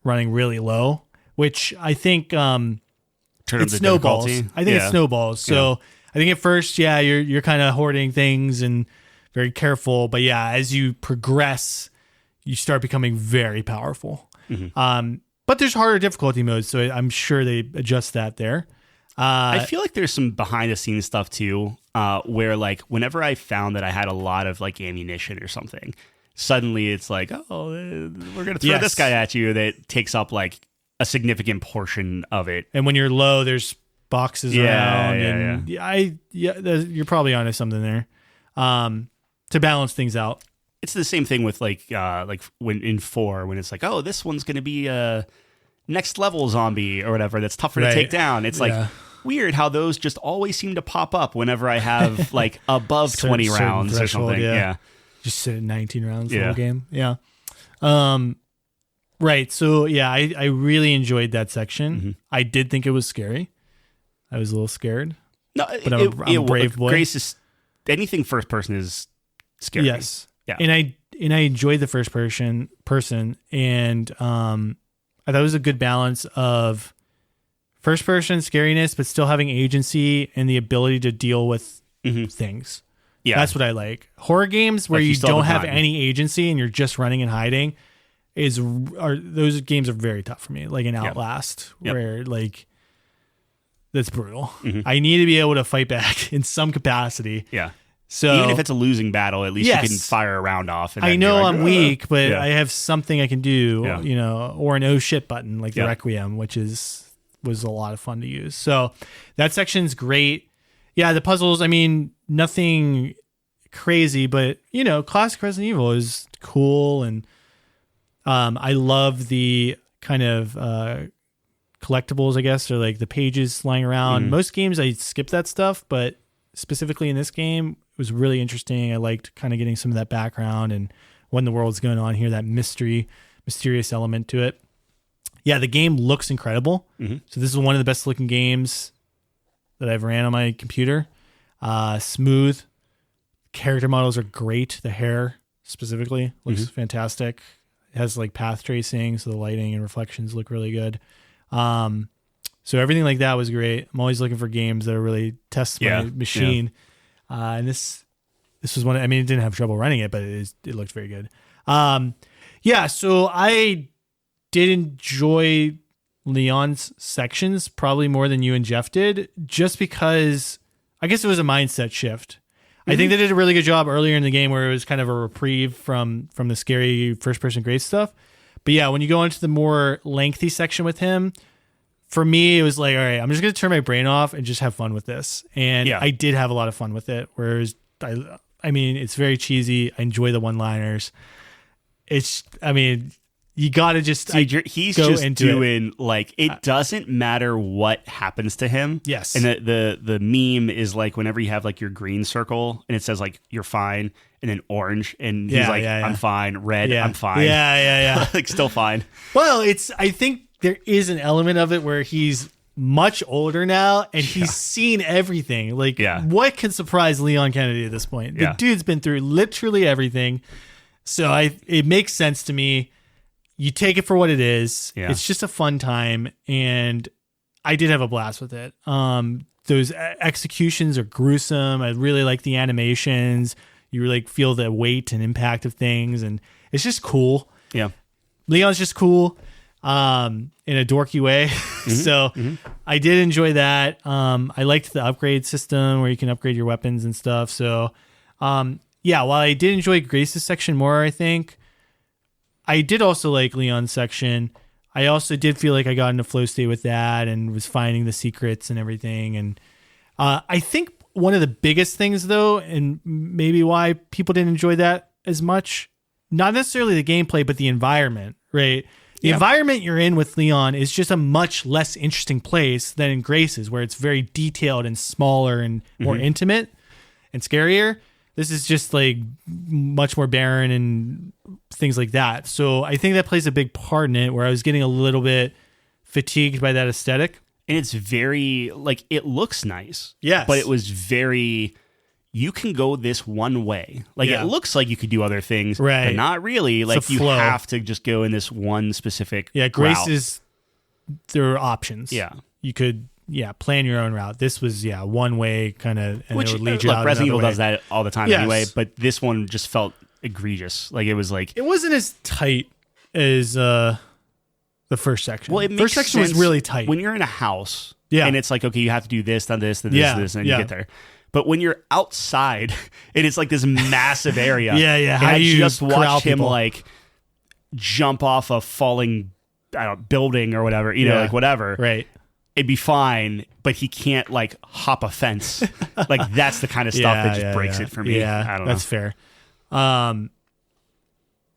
running really low, which I think it snowballs. I think it snowballs. So I think at first, you're kind of hoarding things and very careful. But yeah, as you progress, you start becoming very powerful. But there's harder difficulty modes, so I'm sure they adjust that there. I feel like there's some behind the scenes stuff too, where like whenever I found that I had a lot of like ammunition or something, suddenly it's like, oh, we're gonna throw this guy at you that takes up like a significant portion of it. And when you're low, there's boxes around. You're probably onto something there to balance things out. It's the same thing with like when in 4, when it's like, oh, this one's going to be a next level zombie or whatever that's tougher to take down. It's like weird how those just always seem to pop up whenever I have like above 20 rounds or something. Yeah. Just sit at 19 rounds the whole game. Yeah. Right. So I really enjoyed that section. I did think it was scary. I was a little scared. No, but I'm a brave boy. Grace is anything first person is scary. Yes. Yeah. And I enjoyed the first person and I thought it was a good balance of first person scariness, but still having agency and the ability to deal with things. Yeah. That's what I like. Horror games where you don't have any agency and you're just running and hiding those games are very tough for me. Like an Outlast where like that's brutal. I need to be able to fight back in some capacity. Yeah. So even if it's a losing battle, at least you can fire a round off. And I know I'm weak, but I have something I can do, or an oh shit button like the Requiem, which was a lot of fun to use. So that section's great. Yeah, the puzzles, I mean, nothing crazy, but classic Resident Evil is cool, and I love the kind of collectibles, I guess, or like the pages lying around. Most games I skip that stuff, but specifically in this game was really interesting. I liked kind of getting some of that background and what in the world's going on here, that mysterious element to it. Yeah, the game looks incredible. Mm-hmm. So this is one of the best looking games that I've ran on my computer. Smooth. Character models are great. The hair specifically looks fantastic. It has like path tracing, so the lighting and reflections look really good. So everything like that was great. I'm always looking for games that are really test my machine. Yeah. And this was one. I mean, it didn't have trouble running it, but it looked very good. So I did enjoy Leon's sections probably more than you and Jeff did, just because I guess it was a mindset shift. I think they did a really good job earlier in the game where it was kind of a reprieve from the scary first-person Grace stuff. But yeah, when you go into the more lengthy section with him, for me, it was like, all right, I'm just going to turn my brain off and just have fun with this. And I did have a lot of fun with it, whereas, I mean, it's very cheesy. I enjoy the one-liners. You got to just he's go just into doing it. Like, it doesn't matter what happens to him. Yes. And the meme is like whenever you have like your green circle and it says like you're fine, and then orange, and he's like, I'm fine. Red, I'm fine. Yeah. Like, still fine. Well, I think there is an element of it where he's much older now and he's seen everything. Like, what can surprise Leon Kennedy at this point? The dude's been through literally everything. So it makes sense to me. You take it for what it is. Yeah. It's just a fun time, and I did have a blast with it. Those executions are gruesome. I really like the animations. You really feel the weight and impact of things, and it's just cool. Yeah, Leon's just cool in a dorky way. So I did enjoy that. I liked the upgrade system where you can upgrade your weapons and stuff. So while I did enjoy Grace's section more, I think I did also like Leon's section. I also did feel like I got into flow state with that and was finding the secrets and everything. And I think one of the biggest things, though, and maybe why people didn't enjoy that as much, not necessarily the gameplay, but the environment, right? The environment you're in with Leon is just a much less interesting place than in Grace's, where it's very detailed and smaller and more intimate and scarier. This is just like much more barren and things like that. So I think that plays a big part in it, where I was getting a little bit fatigued by that aesthetic. And it's very, like, it looks nice. Yes. But it was very, you can go this one way. Like, it looks like you could do other things, but not really. Like, you have to just go in this one specific route. There are options. Yeah. You could, plan your own route. This was, one way kind of, and which, it would lead you out Resident Evil another way. does that all the time anyway, but this one just felt egregious. Like, it was like... It wasn't as tight as the first section. Well, first section was really tight. When you're in a house, and it's like, okay, you have to do this, then this, then this, and you get there. But when you're outside, and it's like this massive area. How I you just watched him people. like jump off a falling building or whatever, like whatever. Right. It'd be fine, but he can't like hop a fence. Like, that's the kind of stuff that just breaks it for me. I don't know. That's fair.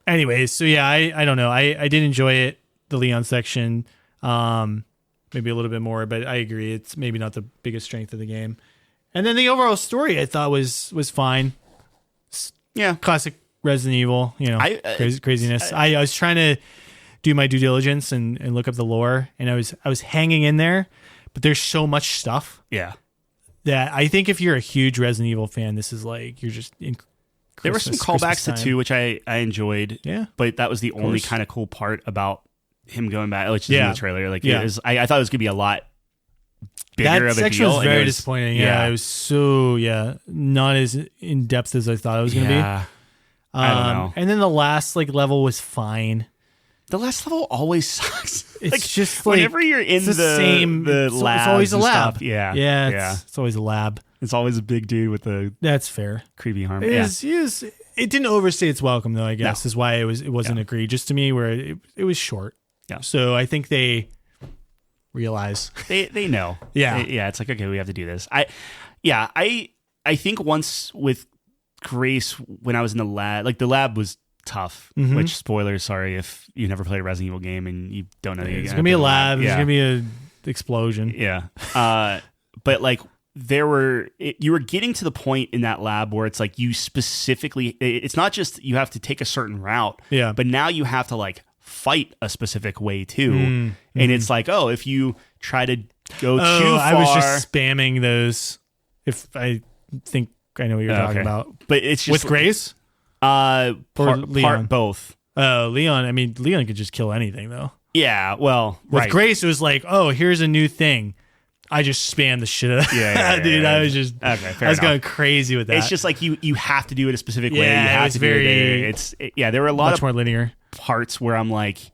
Anyways, so I don't know. I did enjoy it, the Leon section, maybe a little bit more, but I agree, it's maybe not the biggest strength of the game. And then the overall story I thought was fine. Yeah, classic Resident Evil. Craziness. I was trying to do my due diligence and look up the lore, and I was hanging in there, but there's so much stuff. Yeah, that I think if you're a huge Resident Evil fan, this is like, you're just in. There were some callbacks to 2, which I enjoyed. Yeah, but that was the only kind of cool part about him going back, which is in the trailer. Like, it was, I thought it was gonna be a lot bigger that of a section deal. Was very disappointing. Yeah, it was so not as in depth as I thought it was gonna be. I don't know. And then the last level was fine. The last level always sucks. It's just like, whenever you're in the same. The labs, it's always a lab. Stuff, It's always a lab. It's always a big dude with a that's fair creepy arm. It didn't overstay its welcome, though. I guess is why it wasn't egregious to me. Where it was short. Yeah. So I think they realize they know. It's like, okay, we have to do this. I think once with Grace, when I was in the lab, like, the lab was tough, which, spoilers, sorry if you never played a Resident Evil game and you don't know. It's gonna be a lab. There's gonna be a explosion. Yeah. But like, you were getting to the point in that lab where it's like you specifically, it's not just you have to take a certain route, but now you have to like fight a specific way too. And it's like, oh, if you try to go too far. I was just spamming those. If I think I know what you're talking about. But it's just with Grace? Leon? Both. Leon. I mean, Leon could just kill anything though. Yeah, well, with Grace, it was like, oh, here's a new thing. I just spammed the shit out of it. Dude, I was just, I was going crazy with that. It's just like you have to do it a specific way. You Yeah, have it's to do it there. There were a lot much more linear parts where I'm like,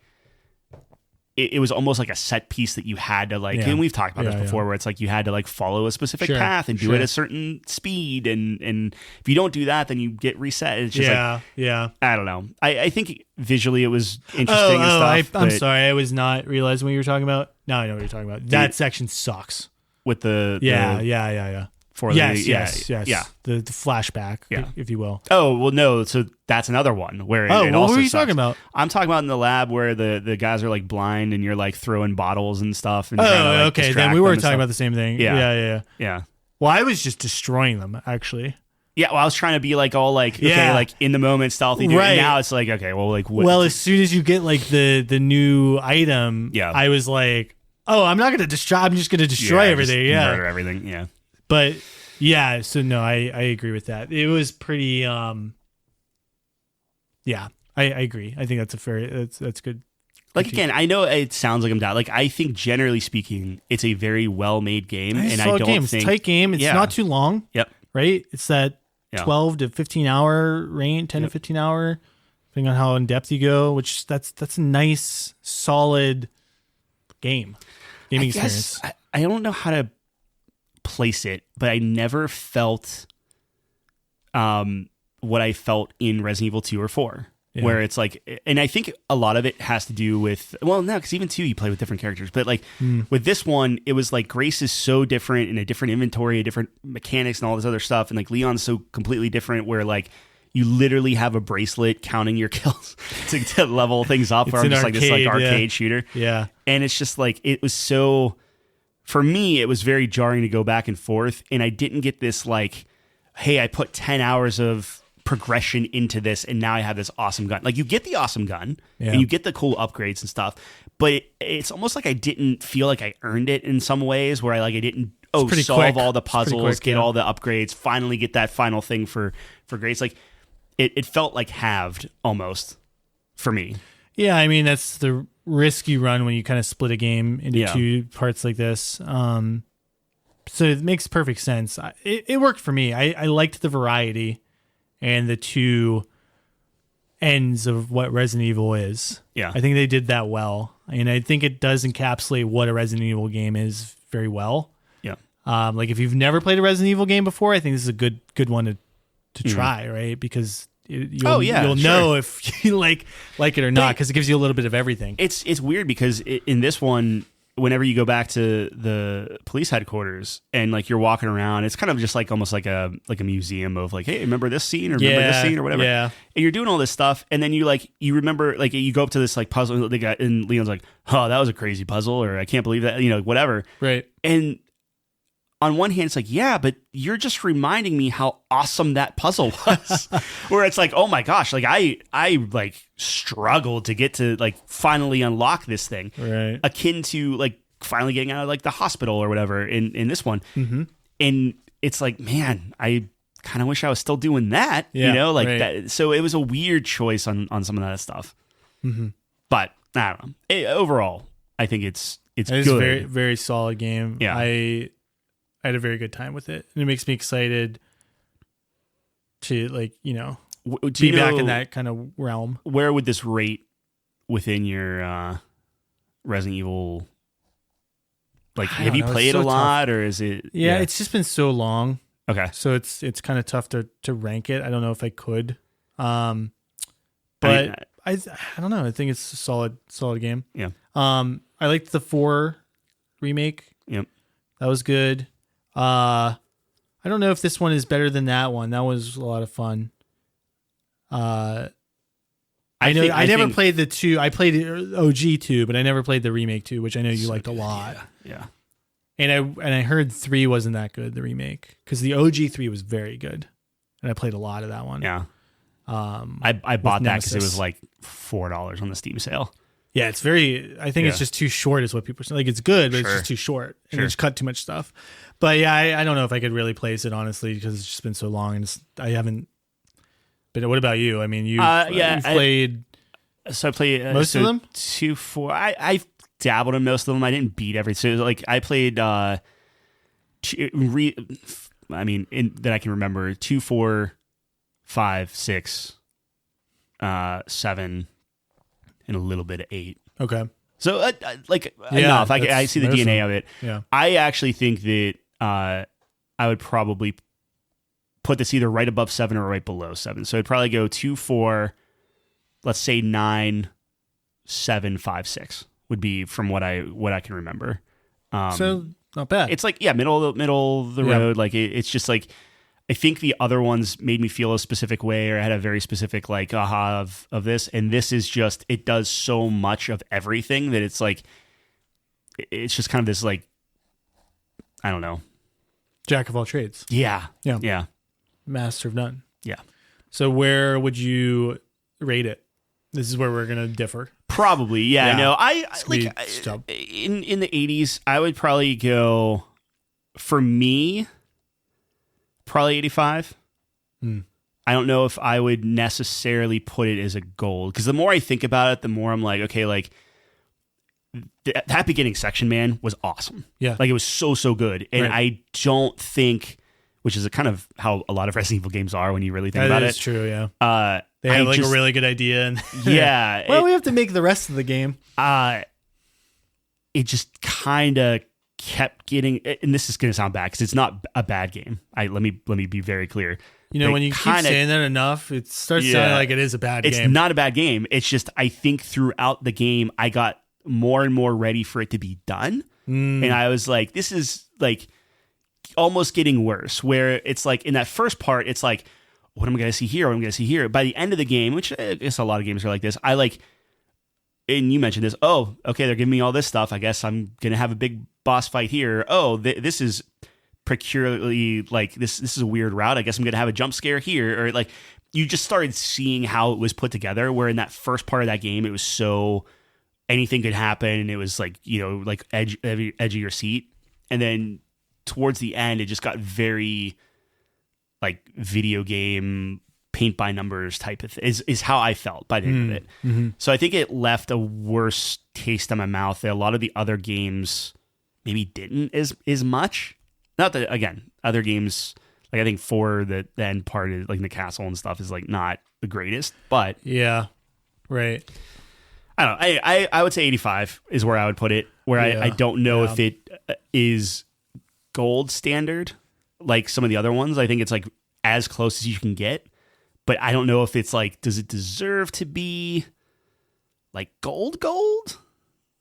it was almost like a set piece that you had to like, and we've talked about this before, where it's like you had to like follow a specific path and do it at a certain speed, and if you don't do that, then you get reset. It's just I don't know. I think visually it was interesting and stuff. I'm sorry, I was not realizing what you were talking about. Now I know what you're talking about. That section sucks. With the yes. The flashback, if you will. Oh well, no. So that's another one where it what also were you sucks. talking about? I'm talking about in the lab where the guys are like blind and you're like throwing bottles and stuff. And trying to, like, okay. Then we were talking about the same thing. Yeah. Well, I was just destroying them actually. Yeah, well, I was trying to be like all like okay, like in the moment stealthy. Right now, it's like okay, well, like what? Well, as soon as you get like the new item, I was like, oh, I'm not going to destroy. I'm just going to destroy everything. Murder everything. Yeah, but. Yeah, so no, I agree with that. It was pretty I agree. I think that's good. Like again, I know it sounds like I'm down. Like I think generally speaking, it's a very well made game, and I don't think it's a tight game. It's not too long. Yep. Right? It's that 12 to 15 hour range, 10 to 15 hour, depending on how in depth you go, which that's a nice solid gaming experience. I don't know how to place it, but I never felt what I felt in Resident Evil 2 or 4, where it's like, and I think a lot of it has to do with, well, no, because even 2 you play with different characters, but like with this one, it was like Grace is so different in a different inventory, different mechanics and all this other stuff, and like Leon's so completely different where like you literally have a bracelet counting your kills to level things up, or just like this like arcade shooter. Yeah. And it's just like, it was so... For me, it was very jarring to go back and forth, and I didn't get this like, hey, I put 10 hours of progression into this, and now I have this awesome gun. Like, you get the awesome gun, and you get the cool upgrades and stuff, but it's almost like I didn't feel like I earned it in some ways, where I didn't solve all the puzzles, get all the upgrades, finally get that final thing for Grace. Like, it felt like halved almost for me. Yeah, I mean, that's the risk you run when you kind of split a game into two parts like this. So it makes perfect sense. It worked for me. I liked the variety and the two ends of what Resident Evil is. Yeah. I think they did that well. And I think it does encapsulate what a Resident Evil game is very well. Yeah. Like if you've never played a Resident Evil game before, I think this is a good one to try, right? Because you'll know if you like it or not, because it gives you a little bit of everything. It's weird because in this one, whenever you go back to the police headquarters and like you're walking around, it's kind of just like almost like a museum of like, hey, remember this scene or remember this scene or whatever. Yeah. And you're doing all this stuff, and then you remember like you go up to this like puzzle, and Leon's like, oh, that was a crazy puzzle, or I can't believe that, whatever. Right. And on one hand, it's like, yeah, but you're just reminding me how awesome that puzzle was. Where it's like, oh my gosh, like I like struggled to get to like finally unlock this thing. Right. Akin to like finally getting out of like the hospital or whatever in this one. Mm-hmm. And it's like, man, I kind of wish I was still doing that. That. So it was a weird choice on some of that stuff. Mm-hmm. But I don't know. Overall, I think it's good. It's a very, very solid game. Yeah. I had a very good time with it, and it makes me excited to be back in that kind of realm. Where would this rate within your Resident Evil? Like, have you played a lot, or is it? Yeah, it's just been so long. Okay, so it's kind of tough to rank it. I don't know if I could, but I don't know. I think it's a solid game. Yeah. I liked the 4 remake. Yep, that was good. I don't know if this one is better than that one. That was a lot of fun. I never played the 2. I played OG 2, but I never played the remake 2, which I know you liked a lot. Yeah. And I heard 3 wasn't that good, the remake, because the OG 3 was very good, and I played a lot of that one. Yeah. I bought that because it was like $4 on the Steam sale. Yeah, it's very. I think it's just too short, is what people say. Like, it's good, but it's just too short, and it's cut too much stuff. But yeah, I don't know if I could really place it, honestly, because it's just been so long, and I haven't. But what about you? I mean, you've played. So I played most of them. 2, 4. I dabbled in most of them. I didn't beat everything. So like I played. That I can remember 2, 4, 5, 6, 7. And a little bit of 8. Okay. So, enough. I see the DNA of it. Yeah. I actually think that I would probably put this either right above 7 or right below 7. So, I'd probably go 2, 4, let's say 9, 7, 5, 6 would be from what I can remember. So, not bad. It's like, middle of the road. Like, it's just like, I think the other ones made me feel a specific way, or I had a very specific like aha of this. And this is just, it does so much of everything that it's like, it's just kind of this like, I don't know. Jack of all trades. Yeah. Yeah. Master of none. Yeah. So where would you rate it? This is where we're going to differ. Probably. Yeah. No, I like stop. in the 80s, I would probably go, for me, probably 85. I don't know if I would necessarily put it as a gold, because the more I think about it, the more I'm like, okay, like that beginning section, man, was awesome. Yeah. Like it was so good. And Right. I don't think, which is a kind of how a lot of Resident Evil games are when you really think about it. That is true, yeah. They have a really good idea. And yeah. well, we have to make the rest of the game. It just kind of kept getting, and this is going to sound bad because it's not a bad game. Let me be very clear. You know, when you keep saying that enough, it starts sounding like it is a bad game. It's not a bad game. It's just, I think throughout the game, I got more and more ready for it to be done. And I was like, this is like almost getting worse, where it's like in that first part, it's like, what am I going to see here? What am I going to see here? By the end of the game, which I guess a lot of games are like this, I like, and you mentioned this, oh, okay, they're giving me all this stuff. I guess I'm going to have a big boss fight here. Oh, this is peculiarly like this is a weird route. I guess I'm going to have a jump scare here. Or like you just started seeing how it was put together, where in that first part of that game, it was so anything could happen. And it was like, you know, like edge of your seat. And then towards the end, it just got very like video game paint by numbers type of thing is how I felt by the end of it. Mm-hmm. So I think it left a worse taste in my mouth that a lot of the other games maybe didn't as much. Not that, again, other games, like I think 4, the end part is like in the castle and stuff is like not the greatest, but yeah, right. I don't know. I would say 85 is where I would put it, where I don't know if it is gold standard like some of the other ones. I think it's like as close as you can get. But I don't know if it's like, does it deserve to be like gold?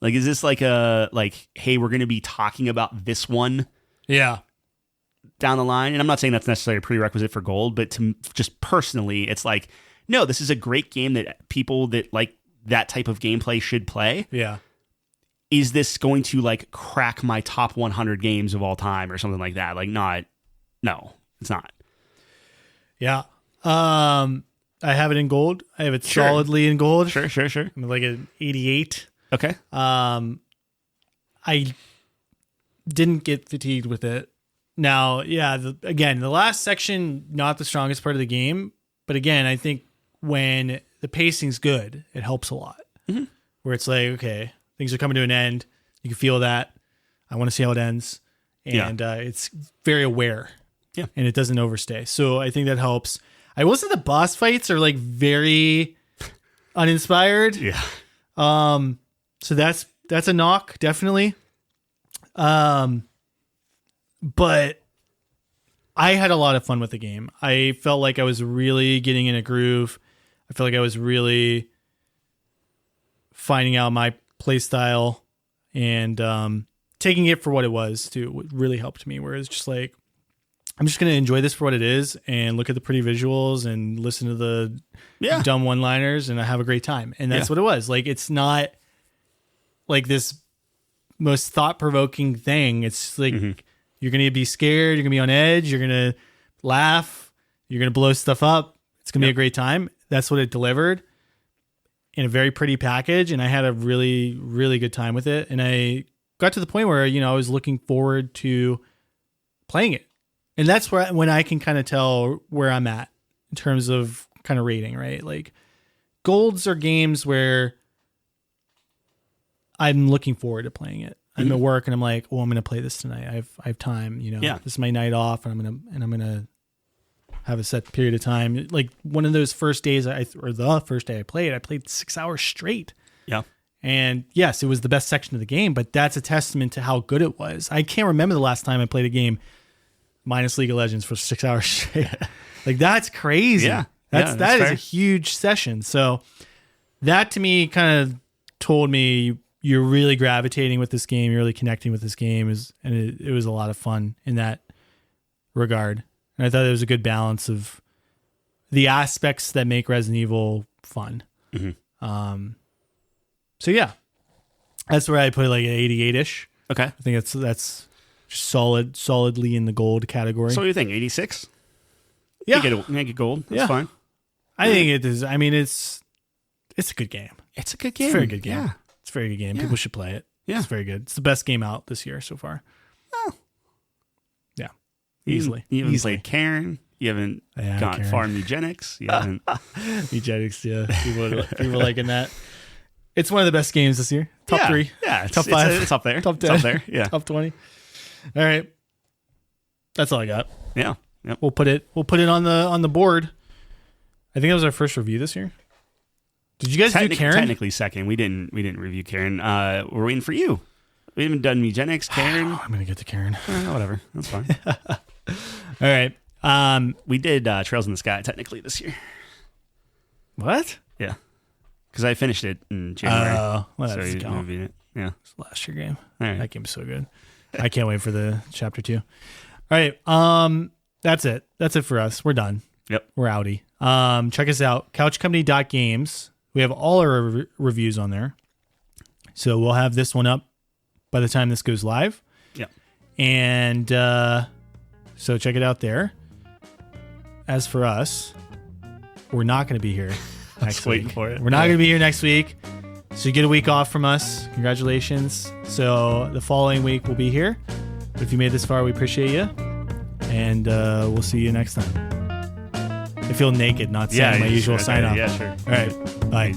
Like, is this like hey, we're going to be talking about this one down the line? And I'm not saying that's necessarily a prerequisite for gold, but to just personally, it's like, no, this is a great game that people that like that type of gameplay should play. Yeah. Is this going to like crack my top 100 games of all time or something like that? Like no, it's not. Yeah. I have it in gold. I have it solidly in gold. Sure. I'm like an 88. Okay. I didn't get fatigued with it. Now, again, the last section, not the strongest part of the game, but again, I think when the pacing's good, it helps a lot. Mm-hmm. Where it's like, okay, things are coming to an end. You can feel that. I want to see how it ends. And it's very aware. Yeah. And it doesn't overstay. So I think that helps. I will say the boss fights are like very uninspired. Yeah. So that's a knock, definitely. But I had a lot of fun with the game. I felt like I was really getting in a groove. I felt like I was really finding out my play style and taking it for what it was too. What really helped me, where it's just like, I'm just going to enjoy this for what it is and look at the pretty visuals and listen to the dumb one-liners and I have a great time. And that's what it was. Like, it's not like this most thought-provoking thing. It's like you're going to be scared, you're going to be on edge, you're going to laugh, you're going to blow stuff up. It's going to be a great time. That's what it delivered in a very pretty package, and I had a really, really good time with it. And I got to the point where, I was looking forward to playing it. And that's when I can kind of tell where I'm at in terms of kind of rating, right? Like golds are games where I'm looking forward to playing it. I'm at work and I'm like, oh, I'm going to play this tonight. I have time, This is my night off, and I'm going to have a set period of time. Like one of those first days the first day I played 6 hours straight. Yeah. And yes, it was the best section of the game, but that's a testament to how good it was. I can't remember the last time I played a game minus League of Legends for 6 hours straight. Like that's crazy. Yeah. That is a huge session. So that to me kind of told me you're really gravitating with this game. You're really connecting with this game, and it was a lot of fun in that regard. And I thought it was a good balance of the aspects that make Resident Evil fun. So yeah, that's where I put it, like an 88-ish. Okay. I think that's solidly in the gold category. So what do you think? 86? Yeah. Make it gold. That's fine. I think it is. I mean, it's a good game. It's a good game. It's a very good game. Yeah. It's a very good game. Yeah. People should play it. Yeah. It's very good. It's the best game out this year so far. Oh. Yeah. Easily. You haven't played Karen. You haven't gone far in Eugenics. You haven't. Eugenics, yeah. People liking that. It's one of the best games this year. Top 3. Yeah. Top 5. It's up there. Top 10. It's up there. Yeah. Top 20. All right. That's all I got. Yeah. Yep. We'll put it on the board. I think that was our first review this year. Did you guys do Karen? Technically second. We didn't review Karen. We're waiting for you. We haven't done Eugenics, Karen. I'm gonna get to Karen. Whatever. That's fine. All right. We did Trails in the Sky technically this year. What? Yeah. Because I finished it in January. Oh, well, so that's you count. it. Yeah. It's the last year game. All right. That game's so good. I can't wait for the chapter 2. All right. That's it. That's it for us. We're done. Yep. We're outie. Check us out. couchcompany.games. We have all our reviews on there. So we'll have this one up by the time this goes live. Yep. And so check it out there. As for us, we're not going to be here next week. Waiting for it. We're not going to be here next week. So you get a week off from us. Congratulations. So the following week we'll be here. But if you made this far, we appreciate you. And we'll see you next time. I feel naked not saying my usual sign off. Yeah, sure. All right. Bye.